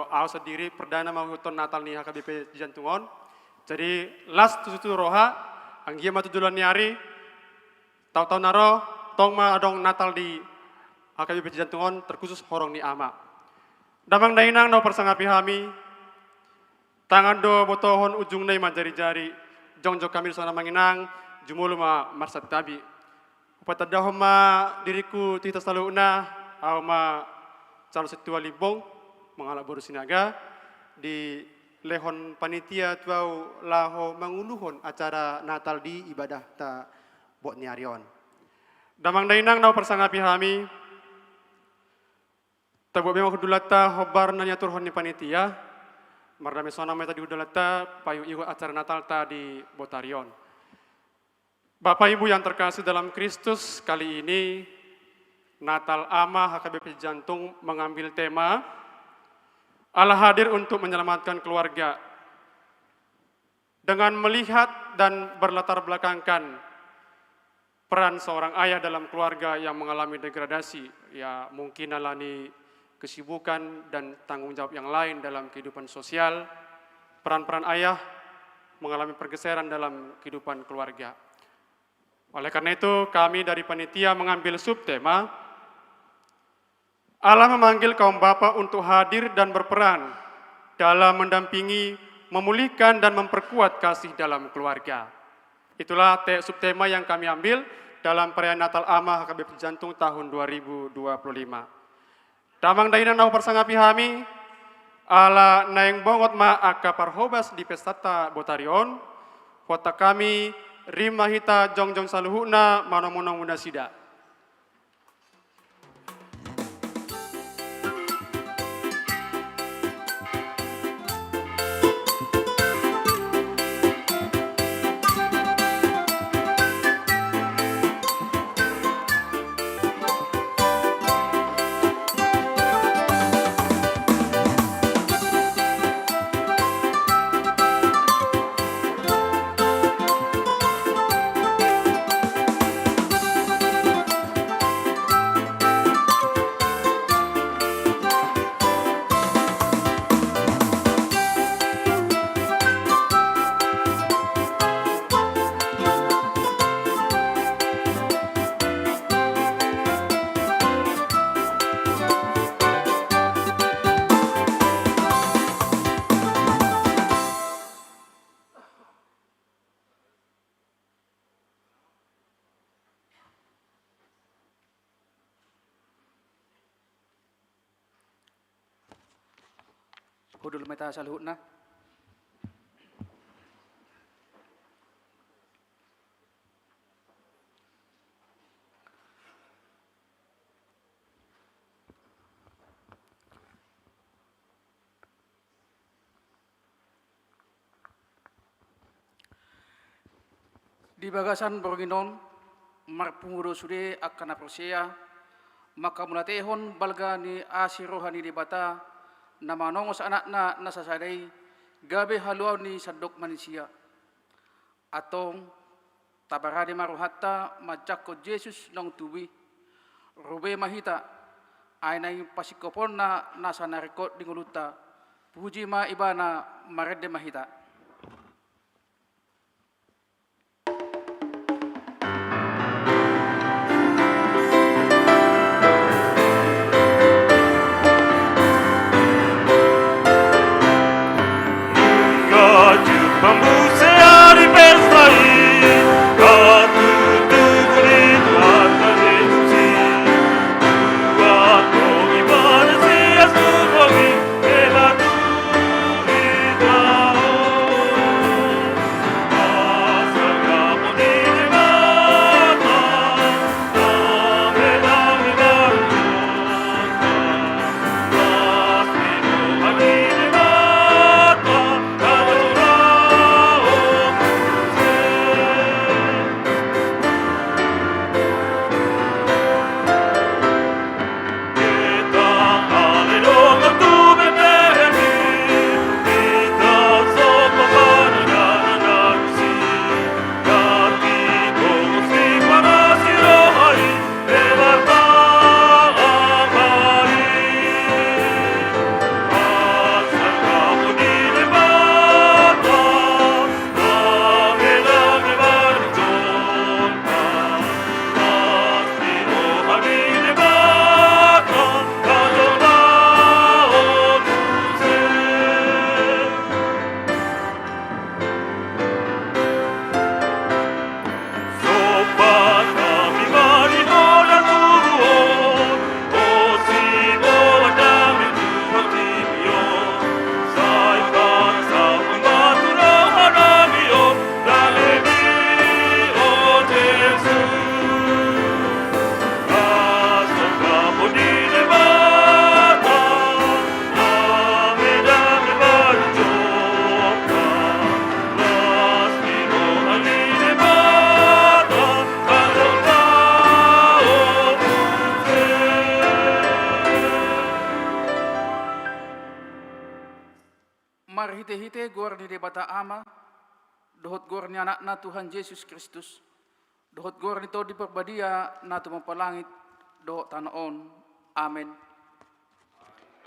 aku sendiri perdana mau huton Natal nih HKBP Jantungon. Jadi last tujuh roha, anggia matu duluan niari, tahu-tahu naro, tong ma adong Natal di HKBP Jantungon terkhusus horong ni ama. Damang dainang no persangapi hami, tangan do botohon ujung nai jari-jari, jongjok kami sana manginang, jumulu ma marsat tabi. Upatadahom ma diriku tita selalu una, au ma calon setua libong, mengalak boru sinaga, di lehon panitia tuau laho manguluhon acara Natal di ibadah ta bot niarion. Damang dainang nau persangapi hami, tabok bema kudulata hobar nanya turhon ni panitia, mardame sona meta di udalata payu iwa acara Natal ta di Botarion. Bapak Ibu yang terkasih dalam Kristus, kali ini Natal Ama HKBP Jantung mengambil tema Allah hadir untuk menyelamatkan keluarga. Dengan melihat dan berlatar belakangkan peran seorang ayah dalam keluarga yang mengalami degradasi, ya mungkin alami kesibukan dan tanggung jawab yang lain dalam kehidupan sosial, peran-peran ayah mengalami pergeseran dalam kehidupan keluarga. Oleh karena itu, kami dari panitia mengambil subtema Allah memanggil kaum bapa untuk hadir dan berperan dalam mendampingi, memulihkan dan memperkuat kasih dalam keluarga. Itulah subtema yang kami ambil dalam perayaan Natal Ama HKBP Jantung tahun 2025. Damang daina nau persangapi hami, ala naeng bongot ma aka parhobas di pestata Botarion, kota kami rimahita jongjong saluhuna manomunong munasida. Hudul meta saluhutna. Di bagasan Borginon, marpunguro sude akan aprosia, maka mulatehon balga ni asirohani di bata, nama nongos anak na nasasadai gabe haluaw ni sadok manusia atong tabarade maruhatta majako Jesus nong tubi robe mahita ay na pasikopon na nasa narikot dinguluta puji ma ibana marede mahita. Oh marhite-hite gor ni debata ama, dohot gor ni anak na Tuhan Yesus Kristus, dohot gor nito di perbadia na tumapalangit, dohot tanaon. Amen.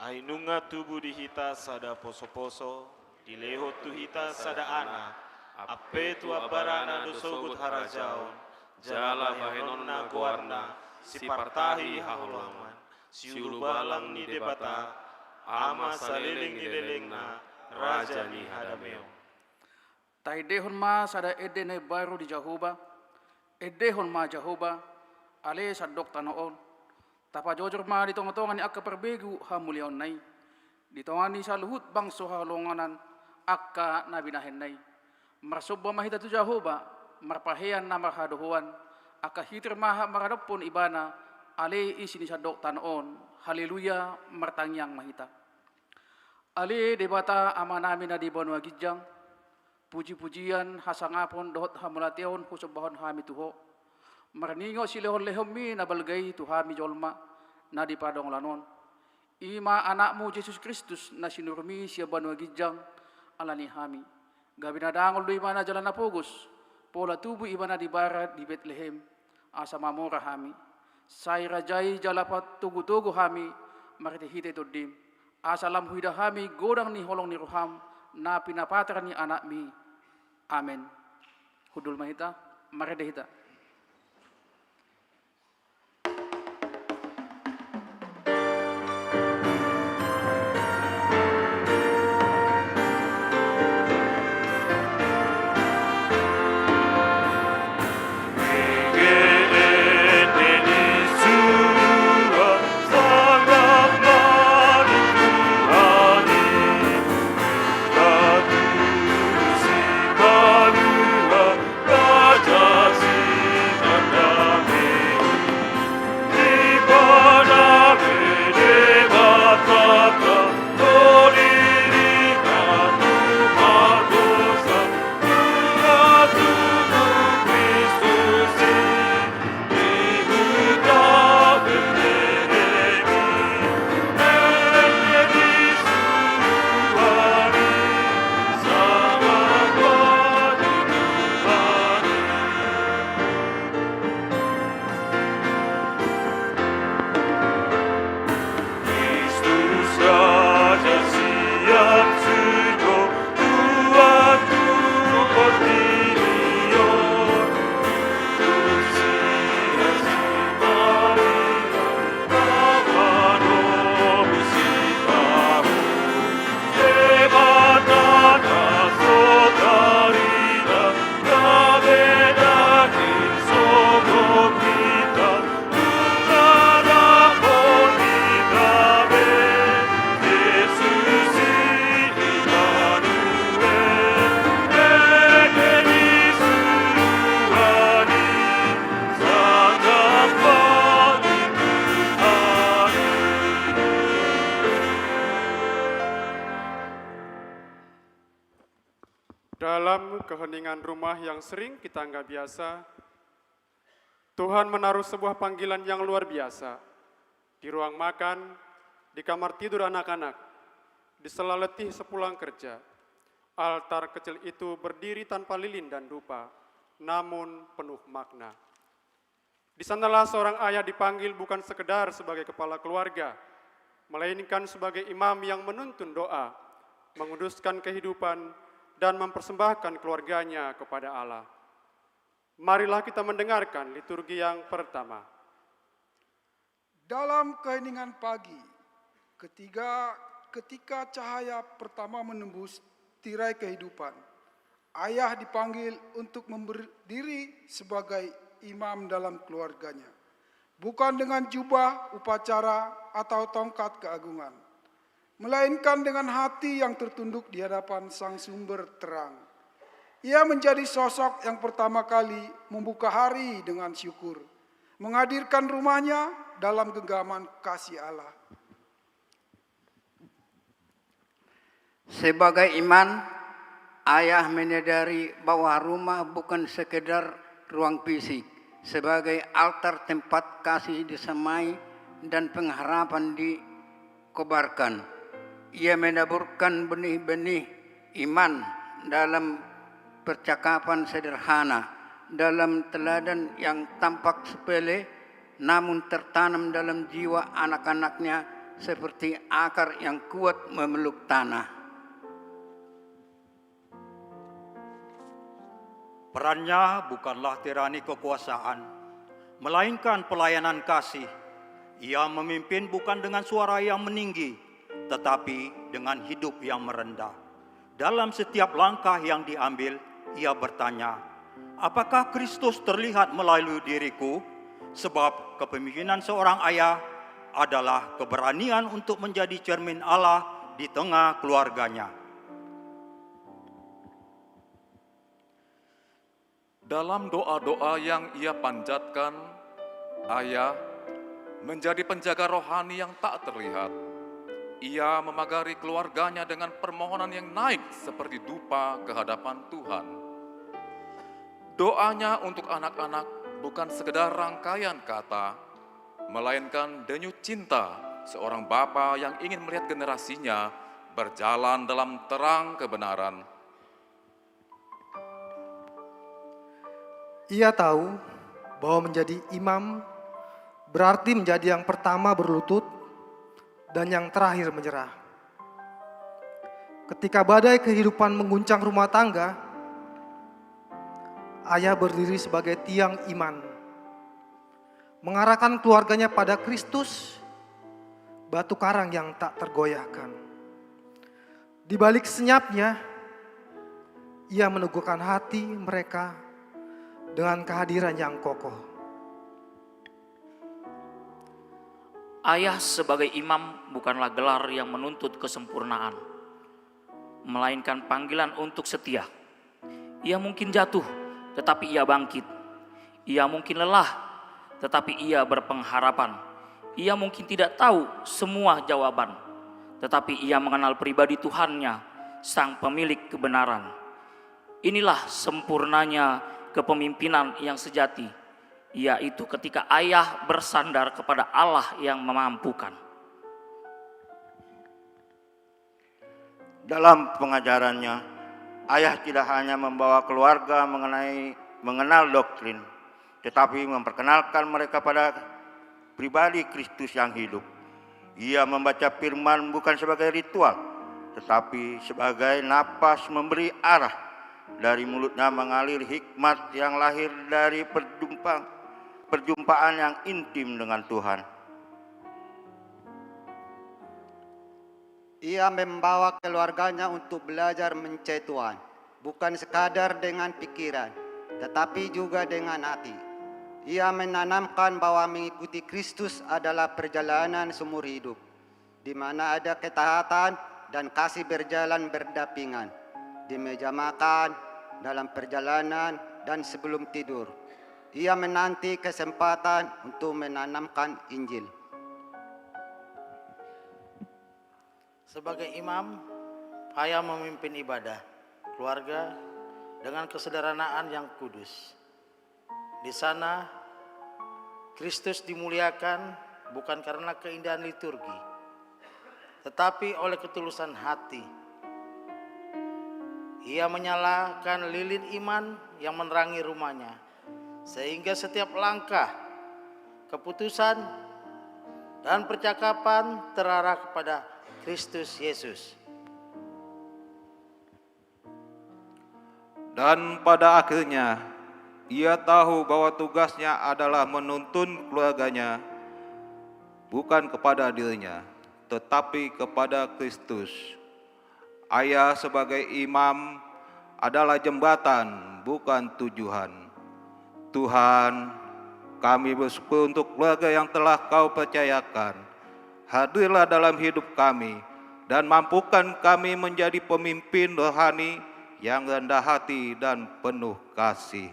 Ainunga tubuh di hita sada poso-poso, dilehot tu hita sada ana, ape tu abarana dosogut harajaon, jala bahenonna goarna, si partahi haholaman, si ulubalang ni debata, ama saliling ni lelengna, raja ni hadameo. Taidehon ma sada edene baru di Jahoba, edehon ma Jahoba, ale sadok tanaon. Tapa jojor ma di tonga-tonga ni akka perbegu hamulion nai. Di tonga ni sa luhut bangso halonganan akka nabinahen nai. Marsoba mahita tu Jahoba, marpahean na marhadohuan, akka hitir maha maradopon ibana, ale isi ni sadok tanaon, haleluya martangyang mahita. Ale debata ama namin na di Banua Gijang, puji-pujian hasangapon dohot hamulateon husubahon hami tuho. Marningo si lehon-lehon mi na balgay tuhami jolma na di padong lanon. Ima anakmu Yesus Kristus na sinurmi siya Banua Gijang alani hami. Gabi na dangol do imana jalan na pugos, pola tubu imana di barat di Bethlehem, asa mamura hami. Say rajay jalapat tugu-tugu hami, maritihite tudim. Asa lam huida hami godang ni holong ni roham, na pinapatran ni anak mi. Amen. Hudul mahita, maridehita. Dalam keheningan rumah yang sering kita nggak biasa, Tuhan menaruh sebuah panggilan yang luar biasa. Di ruang makan, di kamar tidur anak-anak, di sela letih sepulang kerja. Altar kecil itu berdiri tanpa lilin dan dupa, namun penuh makna. Di sanalah seorang ayah dipanggil bukan sekedar sebagai kepala keluarga, melainkan sebagai imam yang menuntun doa, menguduskan kehidupan, dan mempersembahkan keluarganya kepada Allah. Marilah kita mendengarkan liturgi yang pertama. Dalam keheningan pagi, ketika cahaya pertama menembus tirai kehidupan, ayah dipanggil untuk berdiri sebagai imam dalam keluarganya, bukan dengan jubah, upacara, atau tongkat keagungan, melainkan dengan hati yang tertunduk di hadapan Sang Sumber Terang. Ia menjadi sosok yang pertama kali membuka hari dengan syukur, menghadirkan rumahnya dalam genggaman kasih Allah. Sebagai iman, ayah menyadari bahwa rumah bukan sekedar ruang fisik, sebagai altar tempat kasih disemai dan pengharapan dikobarkan. Ia menaburkan benih-benih iman dalam percakapan sederhana, dalam teladan yang tampak sepele, namun tertanam dalam jiwa anak-anaknya seperti akar yang kuat memeluk tanah. Perannya bukanlah tirani kekuasaan, melainkan pelayanan kasih. Ia memimpin bukan dengan suara yang meninggi, tetapi dengan hidup yang merendah. Dalam setiap langkah yang diambil, ia bertanya, apakah Kristus terlihat melalui diriku? Sebab kepemimpinan seorang ayah adalah keberanian untuk menjadi cermin Allah di tengah keluarganya. Dalam doa-doa yang ia panjatkan, ayah menjadi penjaga rohani yang tak terlihat. Ia memagari keluarganya dengan permohonan yang naik seperti dupa ke hadapan Tuhan. Doanya untuk anak-anak bukan sekedar rangkaian kata, melainkan denyut cinta seorang bapa yang ingin melihat generasinya berjalan dalam terang kebenaran. Ia tahu bahwa menjadi imam berarti menjadi yang pertama berlutut dan yang terakhir menyerah. Ketika badai kehidupan mengguncang rumah tangga, ayah berdiri sebagai tiang iman, mengarahkan keluarganya pada Kristus, batu karang yang tak tergoyahkan. Di balik senyapnya, ia meneguhkan hati mereka dengan kehadiran yang kokoh. Ayah sebagai imam bukanlah gelar yang menuntut kesempurnaan, melainkan panggilan untuk setia. Ia mungkin jatuh, tetapi ia bangkit. Ia mungkin lelah, tetapi ia berpengharapan. Ia mungkin tidak tahu semua jawaban, tetapi ia mengenal pribadi Tuhannya, sang pemilik kebenaran. Inilah sempurnanya kepemimpinan yang sejati, yaitu ketika ayah bersandar kepada Allah yang memampukan. Dalam pengajarannya, ayah tidak hanya membawa keluarga mengenal doktrin, tetapi memperkenalkan mereka pada pribadi Kristus yang hidup. Ia membaca firman bukan sebagai ritual, tetapi sebagai napas memberi arah. Dari mulutnya mengalir hikmat yang lahir dari perjumpaan yang intim dengan Tuhan. Ia membawa keluarganya untuk belajar mencari Tuhan, bukan sekadar dengan pikiran, tetapi juga dengan hati. Ia menanamkan bahwa mengikuti Kristus adalah perjalanan seumur hidup, di mana ada ketaatan dan kasih berjalan berdampingan, di meja makan, dalam perjalanan, dan sebelum tidur. Ia menanti kesempatan untuk menanamkan Injil. Sebagai imam, ayah memimpin ibadah keluarga dengan kesederhanaan yang kudus. Di sana, Kristus dimuliakan bukan karena keindahan liturgi, tetapi oleh ketulusan hati. Ia menyalakan lilin iman yang menerangi rumahnya, sehingga setiap langkah, keputusan, dan percakapan terarah kepada Kristus Yesus. Dan pada akhirnya, ia tahu bahwa tugasnya adalah menuntun keluarganya, bukan kepada dirinya, tetapi kepada Kristus. Ayah sebagai imam adalah jembatan, bukan tujuan. Tuhan, kami bersyukur untuk keluarga yang telah Kau percayakan. Hadirlah dalam hidup kami dan mampukan kami menjadi pemimpin rohani yang rendah hati dan penuh kasih.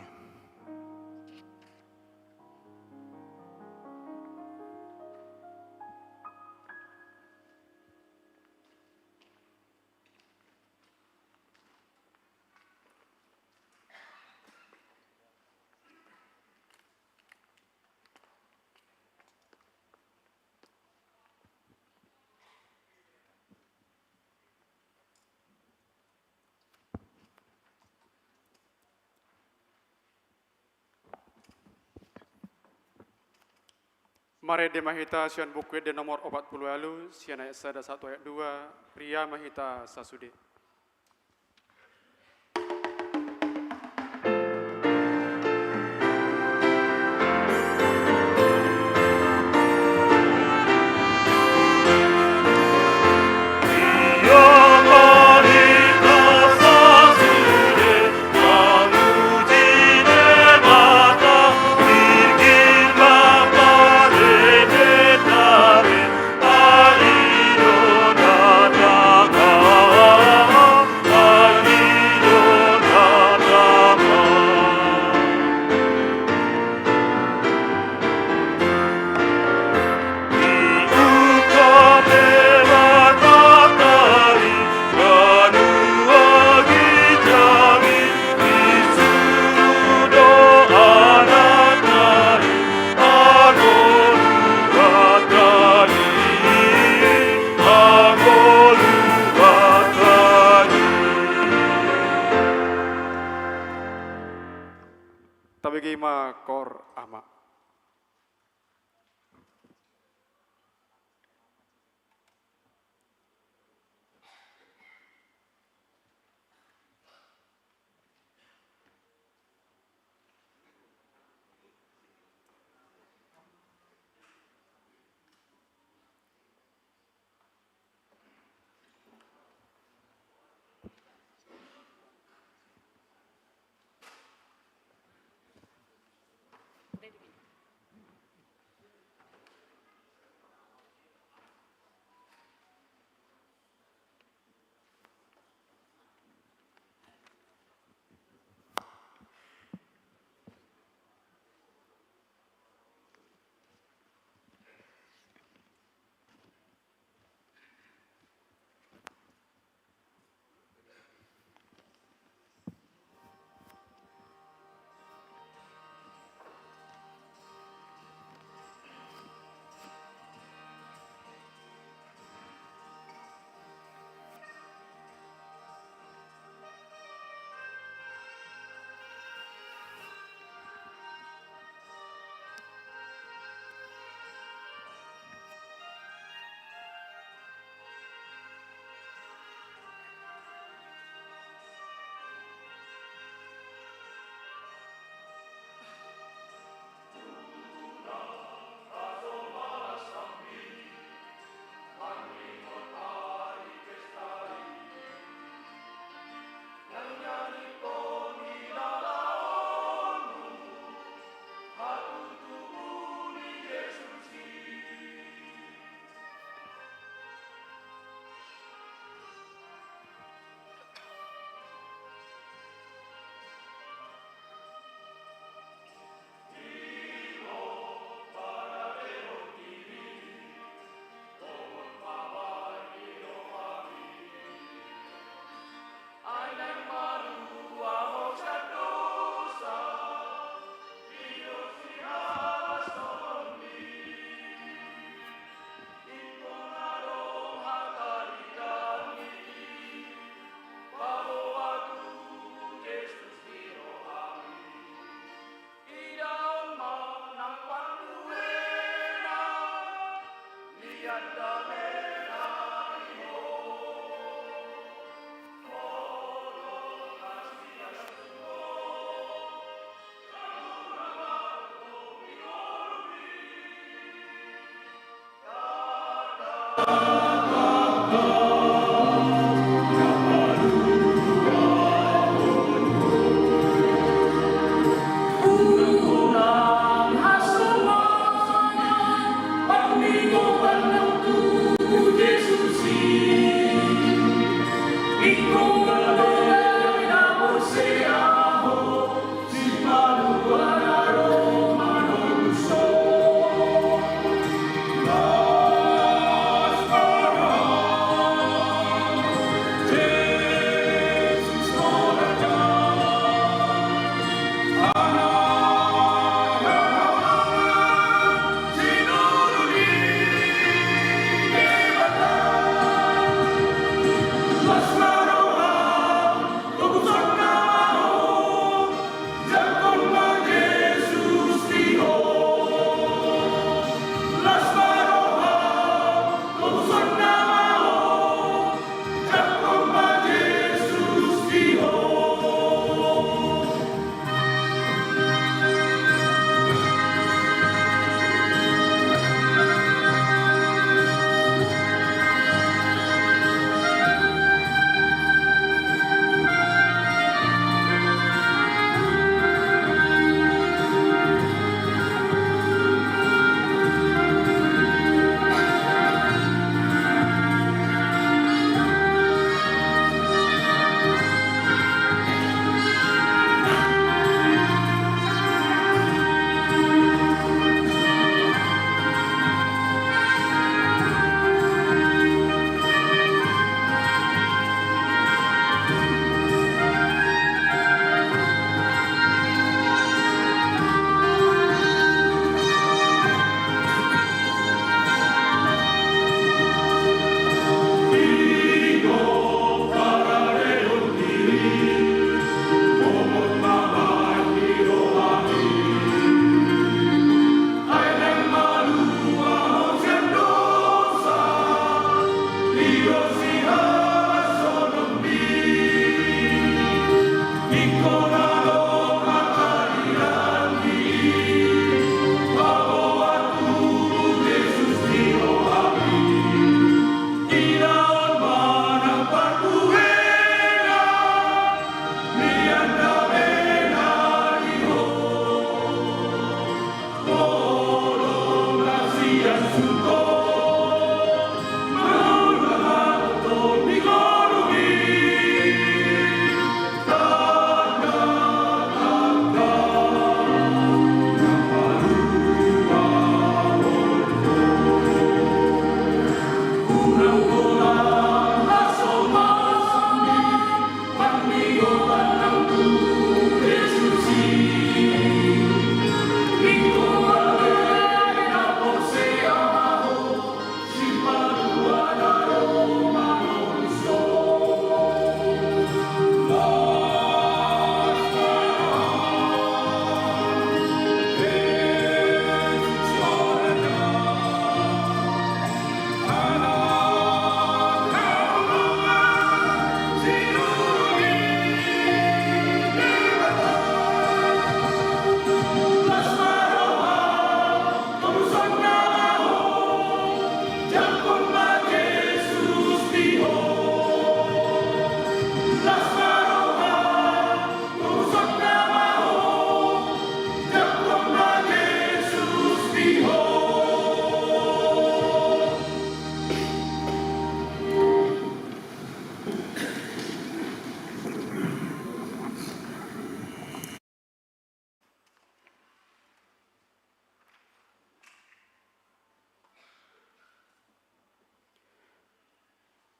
Mari di mahita sian buku de nomor 40 alu, sian ayat 1 ayat 2, pria mahita sasude. Tabigima kor ama.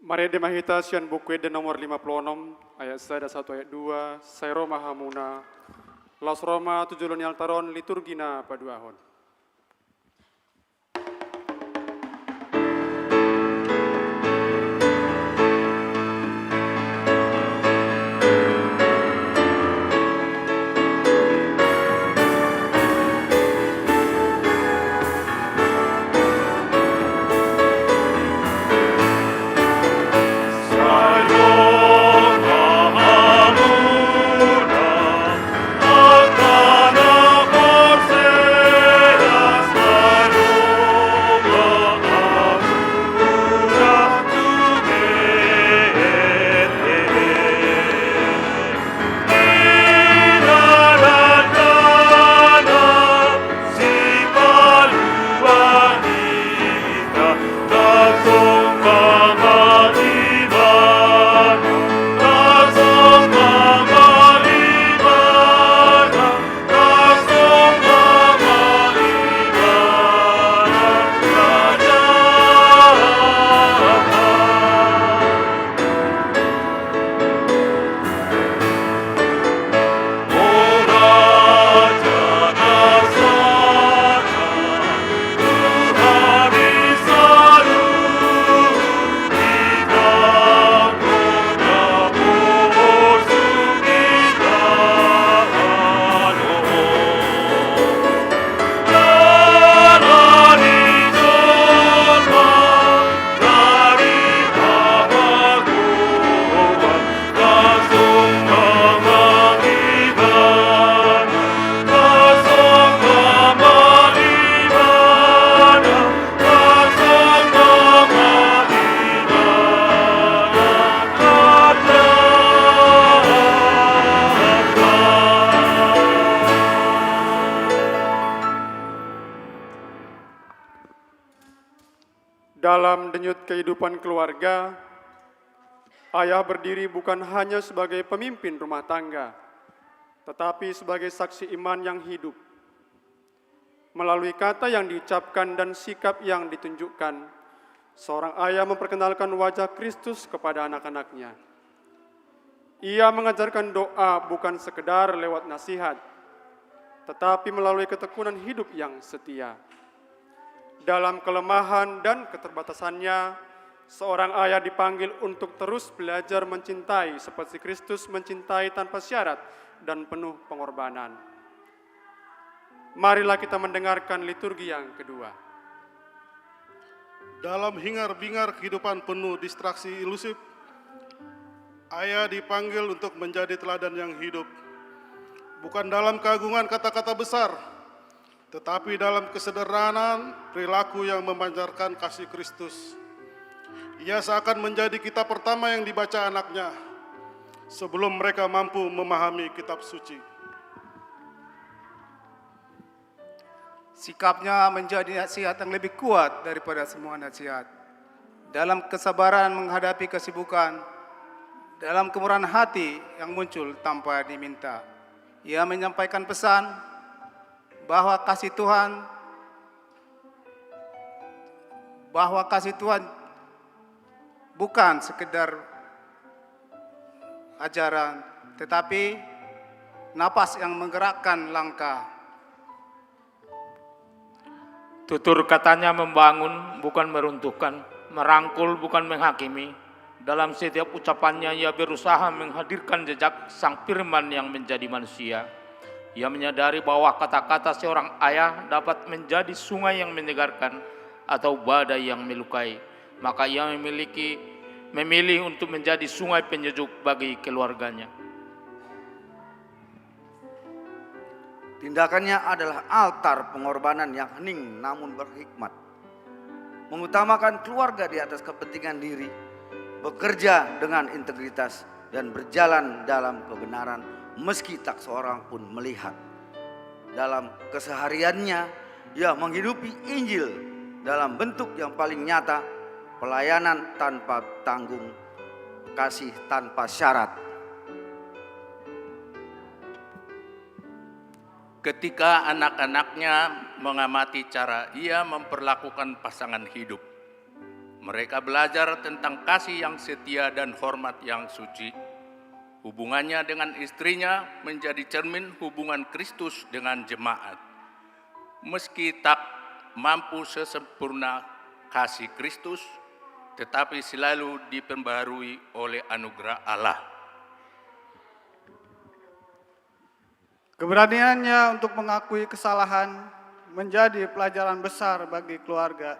Mari demahita sian buku eden nomor 56 ayat 1 ayat 2 Sairo Mahamuna Las Roma 7 lonial taron liturgina paduahon. Dalam denyut kehidupan keluarga, ayah berdiri bukan hanya sebagai pemimpin rumah tangga, tetapi sebagai saksi iman yang hidup. Melalui kata yang diucapkan dan sikap yang ditunjukkan, seorang ayah memperkenalkan wajah Kristus kepada anak-anaknya. Ia mengajarkan doa bukan sekedar lewat nasihat, tetapi melalui ketekunan hidup yang setia. Dalam kelemahan dan keterbatasannya, seorang ayah dipanggil untuk terus belajar mencintai seperti Kristus mencintai tanpa syarat dan penuh pengorbanan. Marilah kita mendengarkan liturgi yang kedua. Dalam hingar-bingar kehidupan penuh distraksi ilusif, ayah dipanggil untuk menjadi teladan yang hidup. Bukan dalam keagungan kata-kata besar, tetapi dalam kesederhanaan perilaku yang memancarkan kasih Kristus. Ia seakan menjadi kitab pertama yang dibaca anaknya sebelum mereka mampu memahami kitab suci. Sikapnya menjadi nasihat yang lebih kuat daripada semua nasihat. Dalam kesabaran menghadapi kesibukan, dalam kemurahan hati yang muncul tanpa diminta. Ia menyampaikan pesan bahwa kasih Tuhan bukan sekedar ajaran, tetapi napas yang menggerakkan langkah. Tutur katanya membangun, bukan meruntuhkan, merangkul, bukan menghakimi. Dalam setiap ucapannya ia berusaha menghadirkan jejak sang firman yang menjadi manusia. Ia menyadari bahwa kata-kata seorang ayah dapat menjadi sungai yang menyegarkan atau badai yang melukai. Maka ia memilih untuk menjadi sungai penyejuk bagi keluarganya. Tindakannya adalah altar pengorbanan yang hening namun berhikmat. Mengutamakan keluarga di atas kepentingan diri, bekerja dengan integritas dan berjalan dalam kebenaran meski tak seorang pun melihat. Dalam kesehariannya, ia menghidupi Injil dalam bentuk yang paling nyata, pelayanan tanpa tanggung, kasih tanpa syarat. Ketika anak-anaknya mengamati cara ia memperlakukan pasangan hidup, Mereka belajar tentang kasih yang setia dan hormat yang suci. Hubungannya dengan istrinya menjadi cermin hubungan Kristus dengan jemaat. Meski tak mampu sesempurna kasih Kristus, tetapi selalu diperbaharui oleh anugerah Allah. Keberaniannya untuk mengakui kesalahan menjadi pelajaran besar bagi keluarga.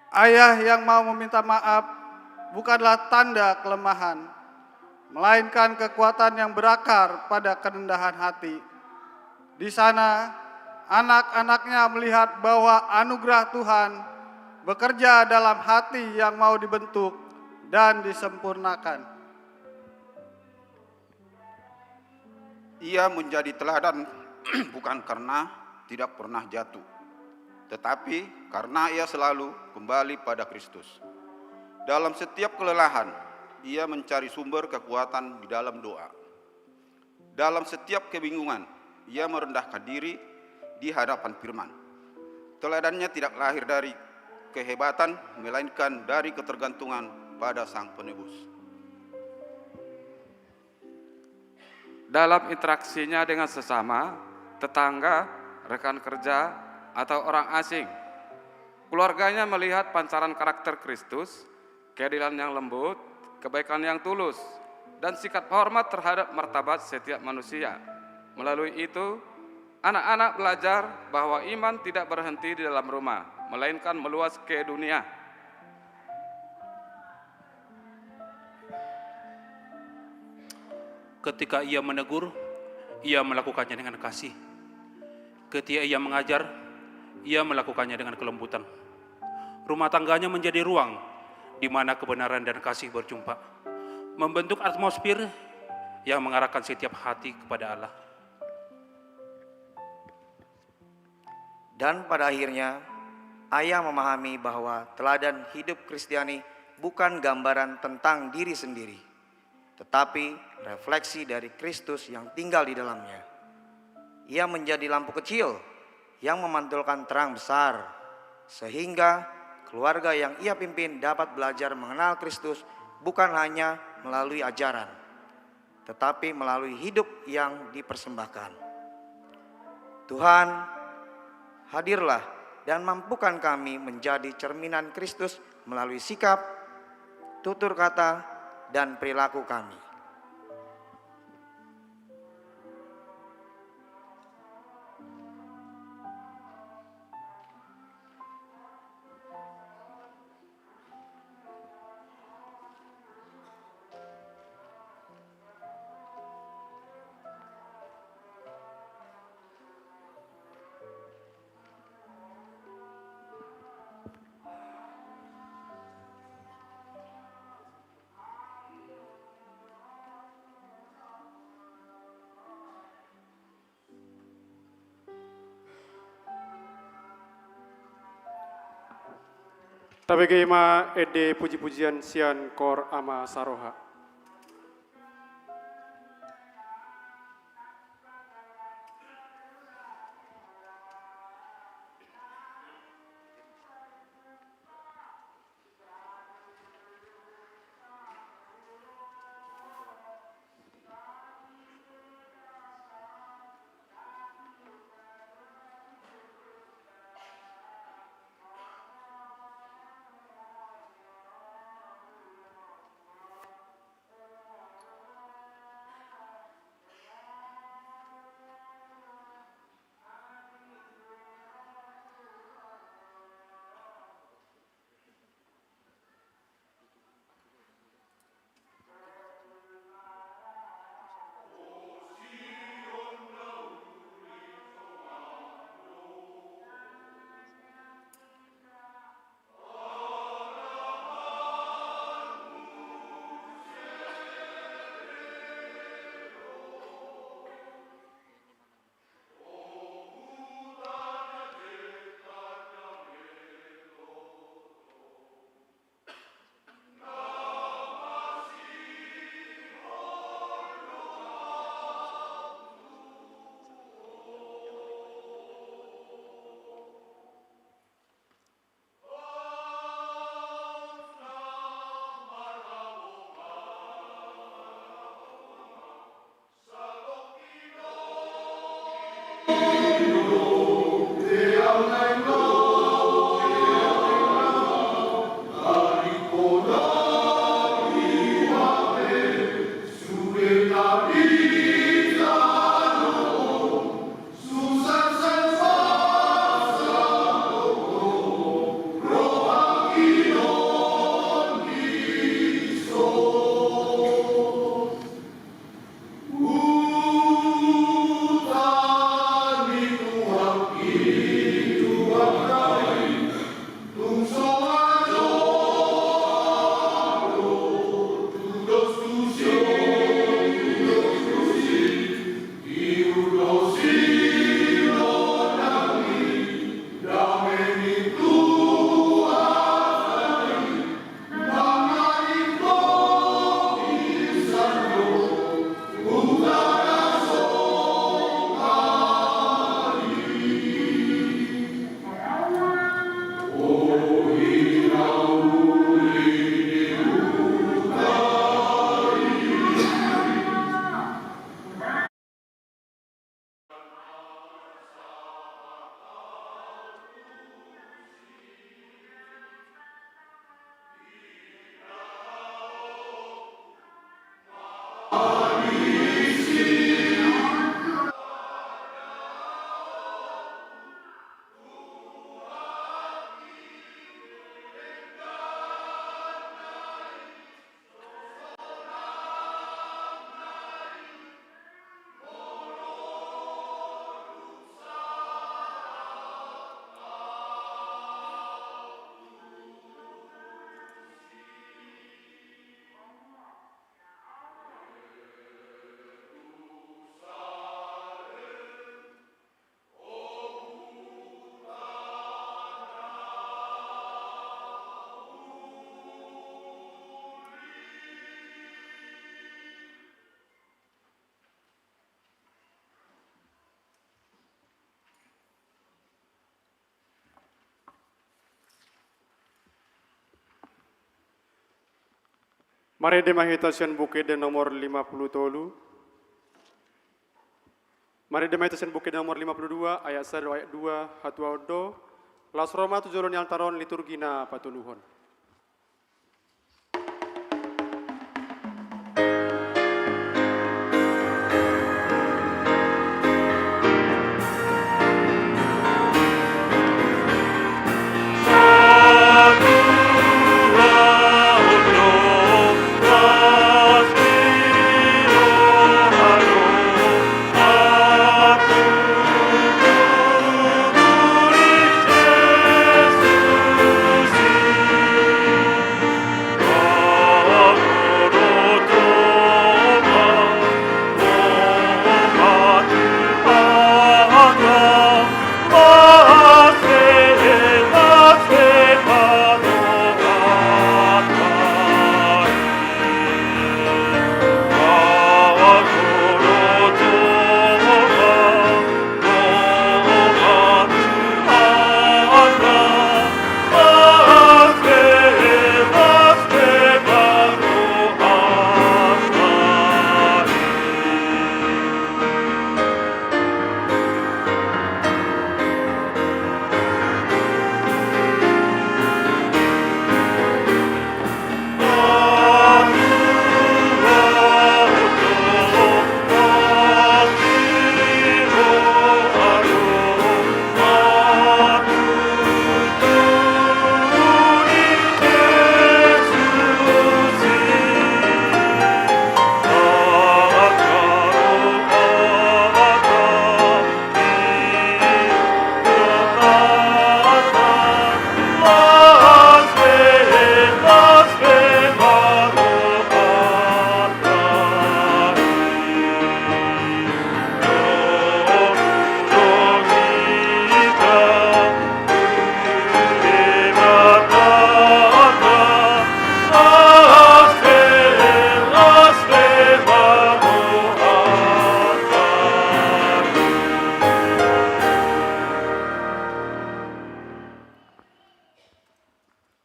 Ayah yang mau meminta maaf bukanlah tanda kelemahan, melainkan kekuatan yang berakar pada kerendahan hati. Di sana, anak-anaknya melihat bahwa anugerah Tuhan bekerja dalam hati yang mau dibentuk dan disempurnakan. Ia menjadi teladan bukan karena tidak pernah jatuh, tetapi karena ia selalu kembali pada Kristus. Dalam setiap kelelahan, ia mencari sumber kekuatan di dalam doa. Dalam setiap kebingungan, ia merendahkan diri di hadapan firman. Teladannya tidak lahir dari kehebatan, melainkan dari ketergantungan pada Sang Penebus. Dalam interaksinya dengan sesama, tetangga, rekan kerja, atau orang asing, keluarganya melihat pancaran karakter Kristus, keadilan yang lembut, kebaikan yang tulus, dan sikap hormat terhadap martabat setiap manusia. Melalui itu, anak-anak belajar bahwa iman tidak berhenti di dalam rumah, melainkan meluas ke dunia. Ketika ia menegur, ia melakukannya dengan kasih. Ketika ia mengajar, ia melakukannya dengan kelembutan. Rumah tangganya menjadi ruang di mana kebenaran dan kasih berjumpa, membentuk atmosfer yang mengarahkan setiap hati kepada Allah. Dan pada akhirnya, ayah memahami bahwa teladan hidup Kristiani bukan gambaran tentang diri sendiri, tetapi refleksi dari Kristus yang tinggal di dalamnya. Ia menjadi lampu kecil yang memantulkan terang besar, sehingga keluarga yang ia pimpin dapat belajar mengenal Kristus bukan hanya melalui ajaran, tetapi melalui hidup yang dipersembahkan. Tuhan, hadirlah dan mampukan kami menjadi cerminan Kristus melalui sikap, tutur kata, dan perilaku kami. Tabege ima ede puji-pujian sian kor ama saroha. Mari demahitasen bukit de nomor 50 tolu. Mari demahitasen bukit de nomor 52 ayat 1 ayat 2 hatua do. Las Roma tujuron yang taron liturgina patuluhon.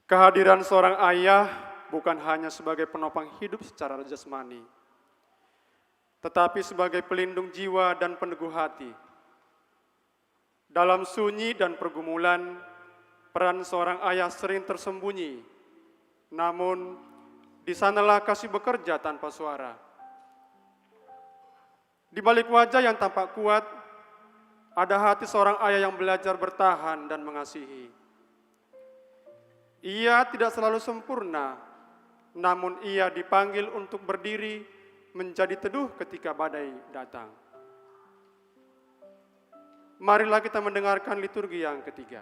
Kehadiran seorang ayah bukan hanya sebagai penopang hidup secara jasmani, tetapi sebagai pelindung jiwa dan peneguh hati. Dalam sunyi dan pergumulan, peran seorang ayah sering tersembunyi, namun di sanalah kasih bekerja tanpa suara. Di balik wajah yang tampak kuat, ada hati seorang ayah yang belajar bertahan dan mengasihi. Ia tidak selalu sempurna, namun ia dipanggil untuk berdiri menjadi teduh ketika badai datang. Marilah kita mendengarkan liturgi yang ketiga.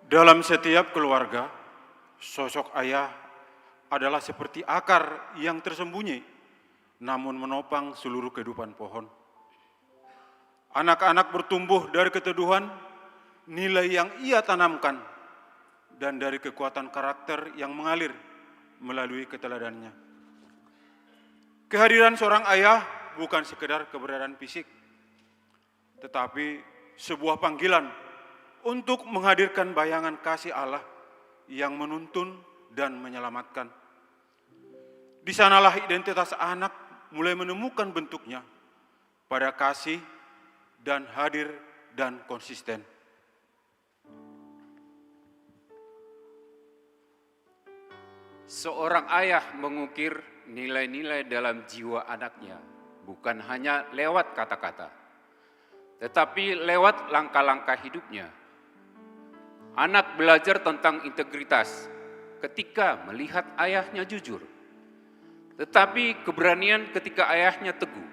Dalam setiap keluarga, sosok ayah adalah seperti akar yang tersembunyi, namun menopang seluruh kehidupan pohon. Anak-anak bertumbuh dari keteduhan, nilai yang ia tanamkan, dan dari kekuatan karakter yang mengalir melalui keteladannya. Kehadiran seorang ayah bukan sekedar keberadaan fisik, tetapi sebuah panggilan untuk menghadirkan bayangan kasih Allah yang menuntun dan menyelamatkan. Di sanalah identitas anak mulai menemukan bentuknya pada kasih dan hadir dan konsisten. Seorang ayah mengukir nilai-nilai dalam jiwa anaknya, bukan hanya lewat kata-kata, tetapi lewat langkah-langkah hidupnya. Anak belajar tentang integritas ketika melihat ayahnya jujur, tetapi keberanian ketika ayahnya teguh,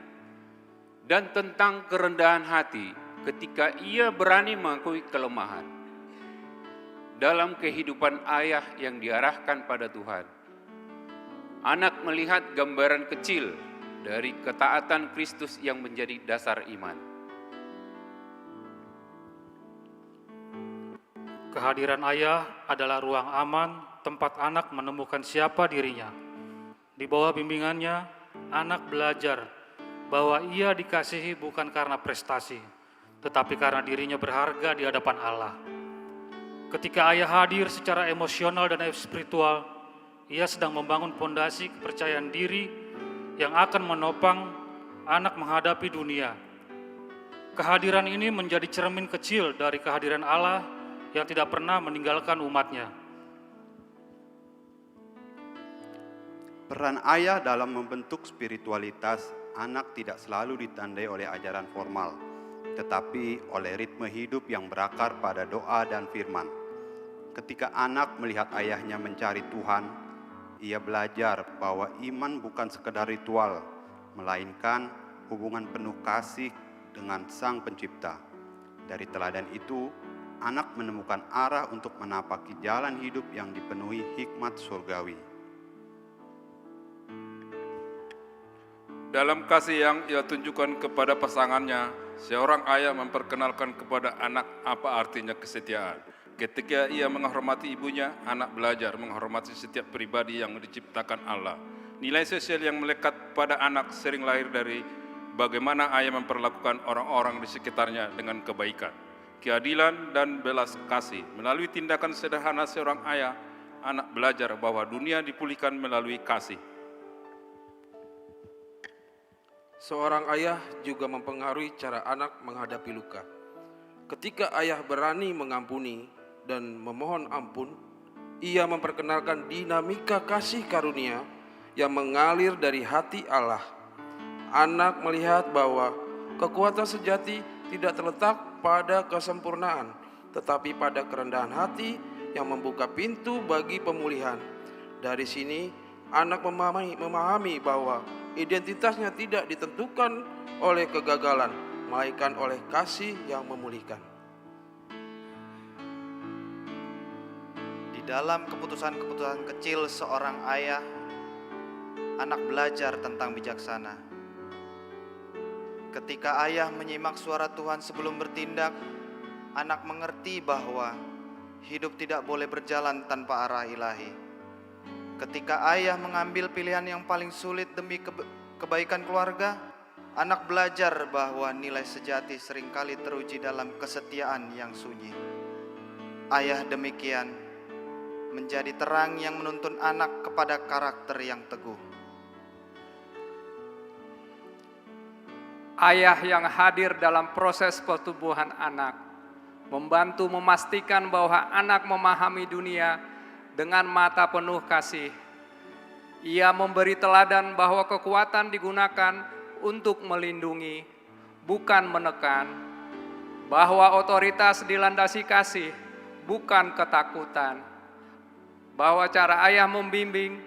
dan tentang kerendahan hati ketika ia berani mengakui kelemahan. Dalam kehidupan ayah yang diarahkan pada Tuhan, anak melihat gambaran kecil dari ketaatan Kristus yang menjadi dasar iman. Kehadiran ayah adalah ruang aman tempat anak menemukan siapa dirinya. Di bawah bimbingannya, anak belajar bahwa ia dikasihi bukan karena prestasi, tetapi karena dirinya berharga di hadapan Allah. Ketika ayah hadir secara emosional dan spiritual, ia sedang membangun fondasi kepercayaan diri yang akan menopang anak menghadapi dunia. Kehadiran ini menjadi cermin kecil dari kehadiran Allah yang tidak pernah meninggalkan umatnya. Peran ayah dalam membentuk spiritualitas anak tidak selalu ditandai oleh ajaran formal, tetapi oleh ritme hidup yang berakar pada doa dan firman. Ketika anak melihat ayahnya mencari Tuhan, ia belajar bahwa iman bukan sekedar ritual, melainkan hubungan penuh kasih dengan Sang Pencipta. Dari teladan itu, anak menemukan arah untuk menapaki jalan hidup yang dipenuhi hikmat surgawi. Dalam kasih yang ia tunjukkan kepada pasangannya, seorang ayah memperkenalkan kepada anak apa artinya kesetiaan. Ketika ia menghormati ibunya, anak belajar menghormati setiap pribadi yang diciptakan Allah. Nilai sosial yang melekat pada anak sering lahir dari bagaimana ayah memperlakukan orang-orang di sekitarnya dengan kebaikan, keadilan, dan belas kasih. Melalui tindakan sederhana seorang ayah, anak belajar bahwa dunia dipulihkan melalui kasih. Seorang ayah juga mempengaruhi cara anak menghadapi luka. Ketika ayah berani mengampuni dan memohon ampun, ia memperkenalkan dinamika kasih karunia yang mengalir dari hati Allah. Anak melihat bahwa kekuatan sejati tidak terletak pada kesempurnaan, tetapi pada kerendahan hati yang membuka pintu bagi pemulihan. Dari sini, anak memahami bahwa identitasnya tidak ditentukan oleh kegagalan, melainkan oleh kasih yang memulihkan. Di dalam keputusan-keputusan kecil seorang ayah, anak belajar tentang bijaksana. Ketika ayah menyimak suara Tuhan sebelum bertindak, anak mengerti bahwa hidup tidak boleh berjalan tanpa arah ilahi. Ketika ayah mengambil pilihan yang paling sulit demi kebaikan keluarga, anak belajar bahwa nilai sejati seringkali teruji dalam kesetiaan yang sunyi. Ayah demikian menjadi terang yang menuntun anak kepada karakter yang teguh. Ayah yang hadir dalam proses pertumbuhan anak, membantu memastikan bahwa anak memahami dunia dengan mata penuh kasih. Ia memberi teladan bahwa kekuatan digunakan untuk melindungi, bukan menekan. Bahwa otoritas dilandasi kasih, bukan ketakutan. Bahwa cara ayah membimbing,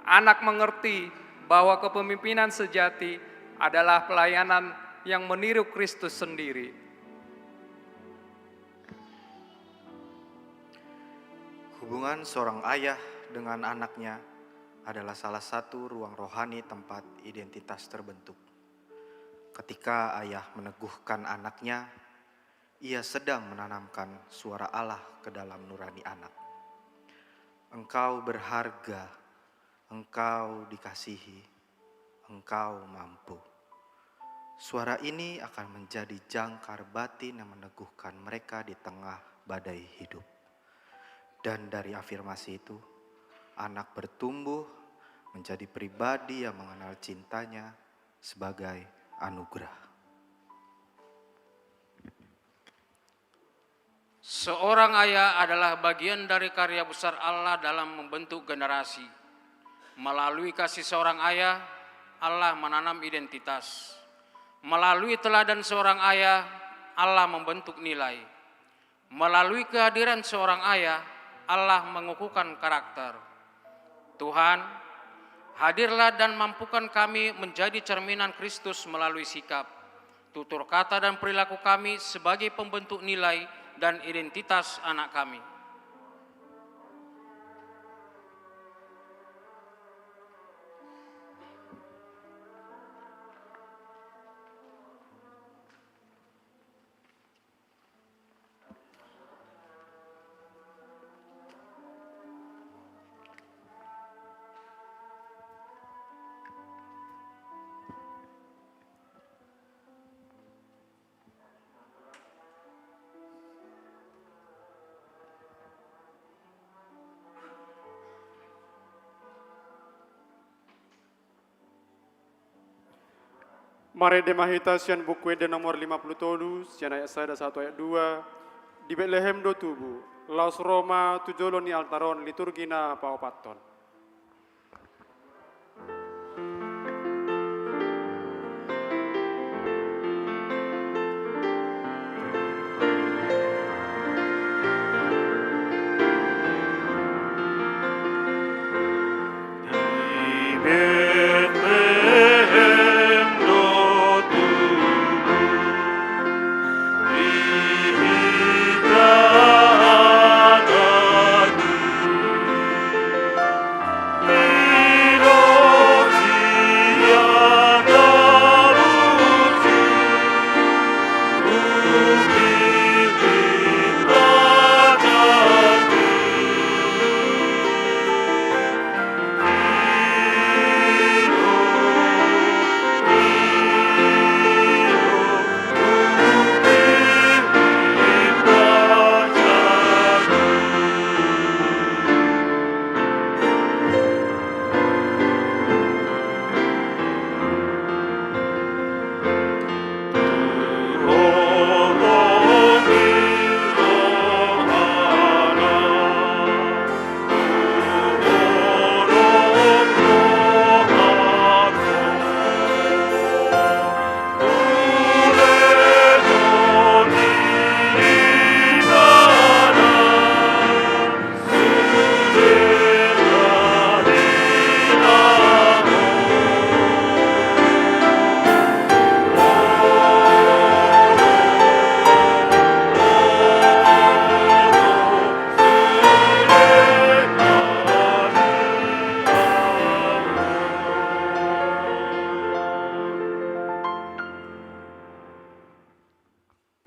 anak mengerti bahwa kepemimpinan sejati adalah pelayanan yang meniru Kristus sendiri. Hubungan seorang ayah dengan anaknya adalah salah satu ruang rohani tempat identitas terbentuk. Ketika ayah meneguhkan anaknya, ia sedang menanamkan suara Allah ke dalam nurani anak. Engkau berharga, engkau dikasihi, engkau mampu. Suara ini akan menjadi jangkar batin yang meneguhkan mereka di tengah badai hidup. Dan dari afirmasi itu, anak bertumbuh menjadi pribadi yang mengenal cintanya sebagai anugerah. Seorang ayah adalah bagian dari karya besar Allah dalam membentuk generasi. Melalui kasih seorang ayah, Allah menanam identitas. Melalui teladan seorang ayah, Allah membentuk nilai. Melalui kehadiran seorang ayah, Allah mengukuhkan karakter. Tuhan, hadirlah dan mampukan kami menjadi cerminan Kristus melalui sikap, tutur kata dan perilaku kami sebagai pembentuk nilai dan identitas anak kami. Mare de mahita sian buku de nomor 57, sian ayat 1 ayat 2, di Bethlehem do tubu, Laos Roma tujolo ni altaron liturgina paopaton.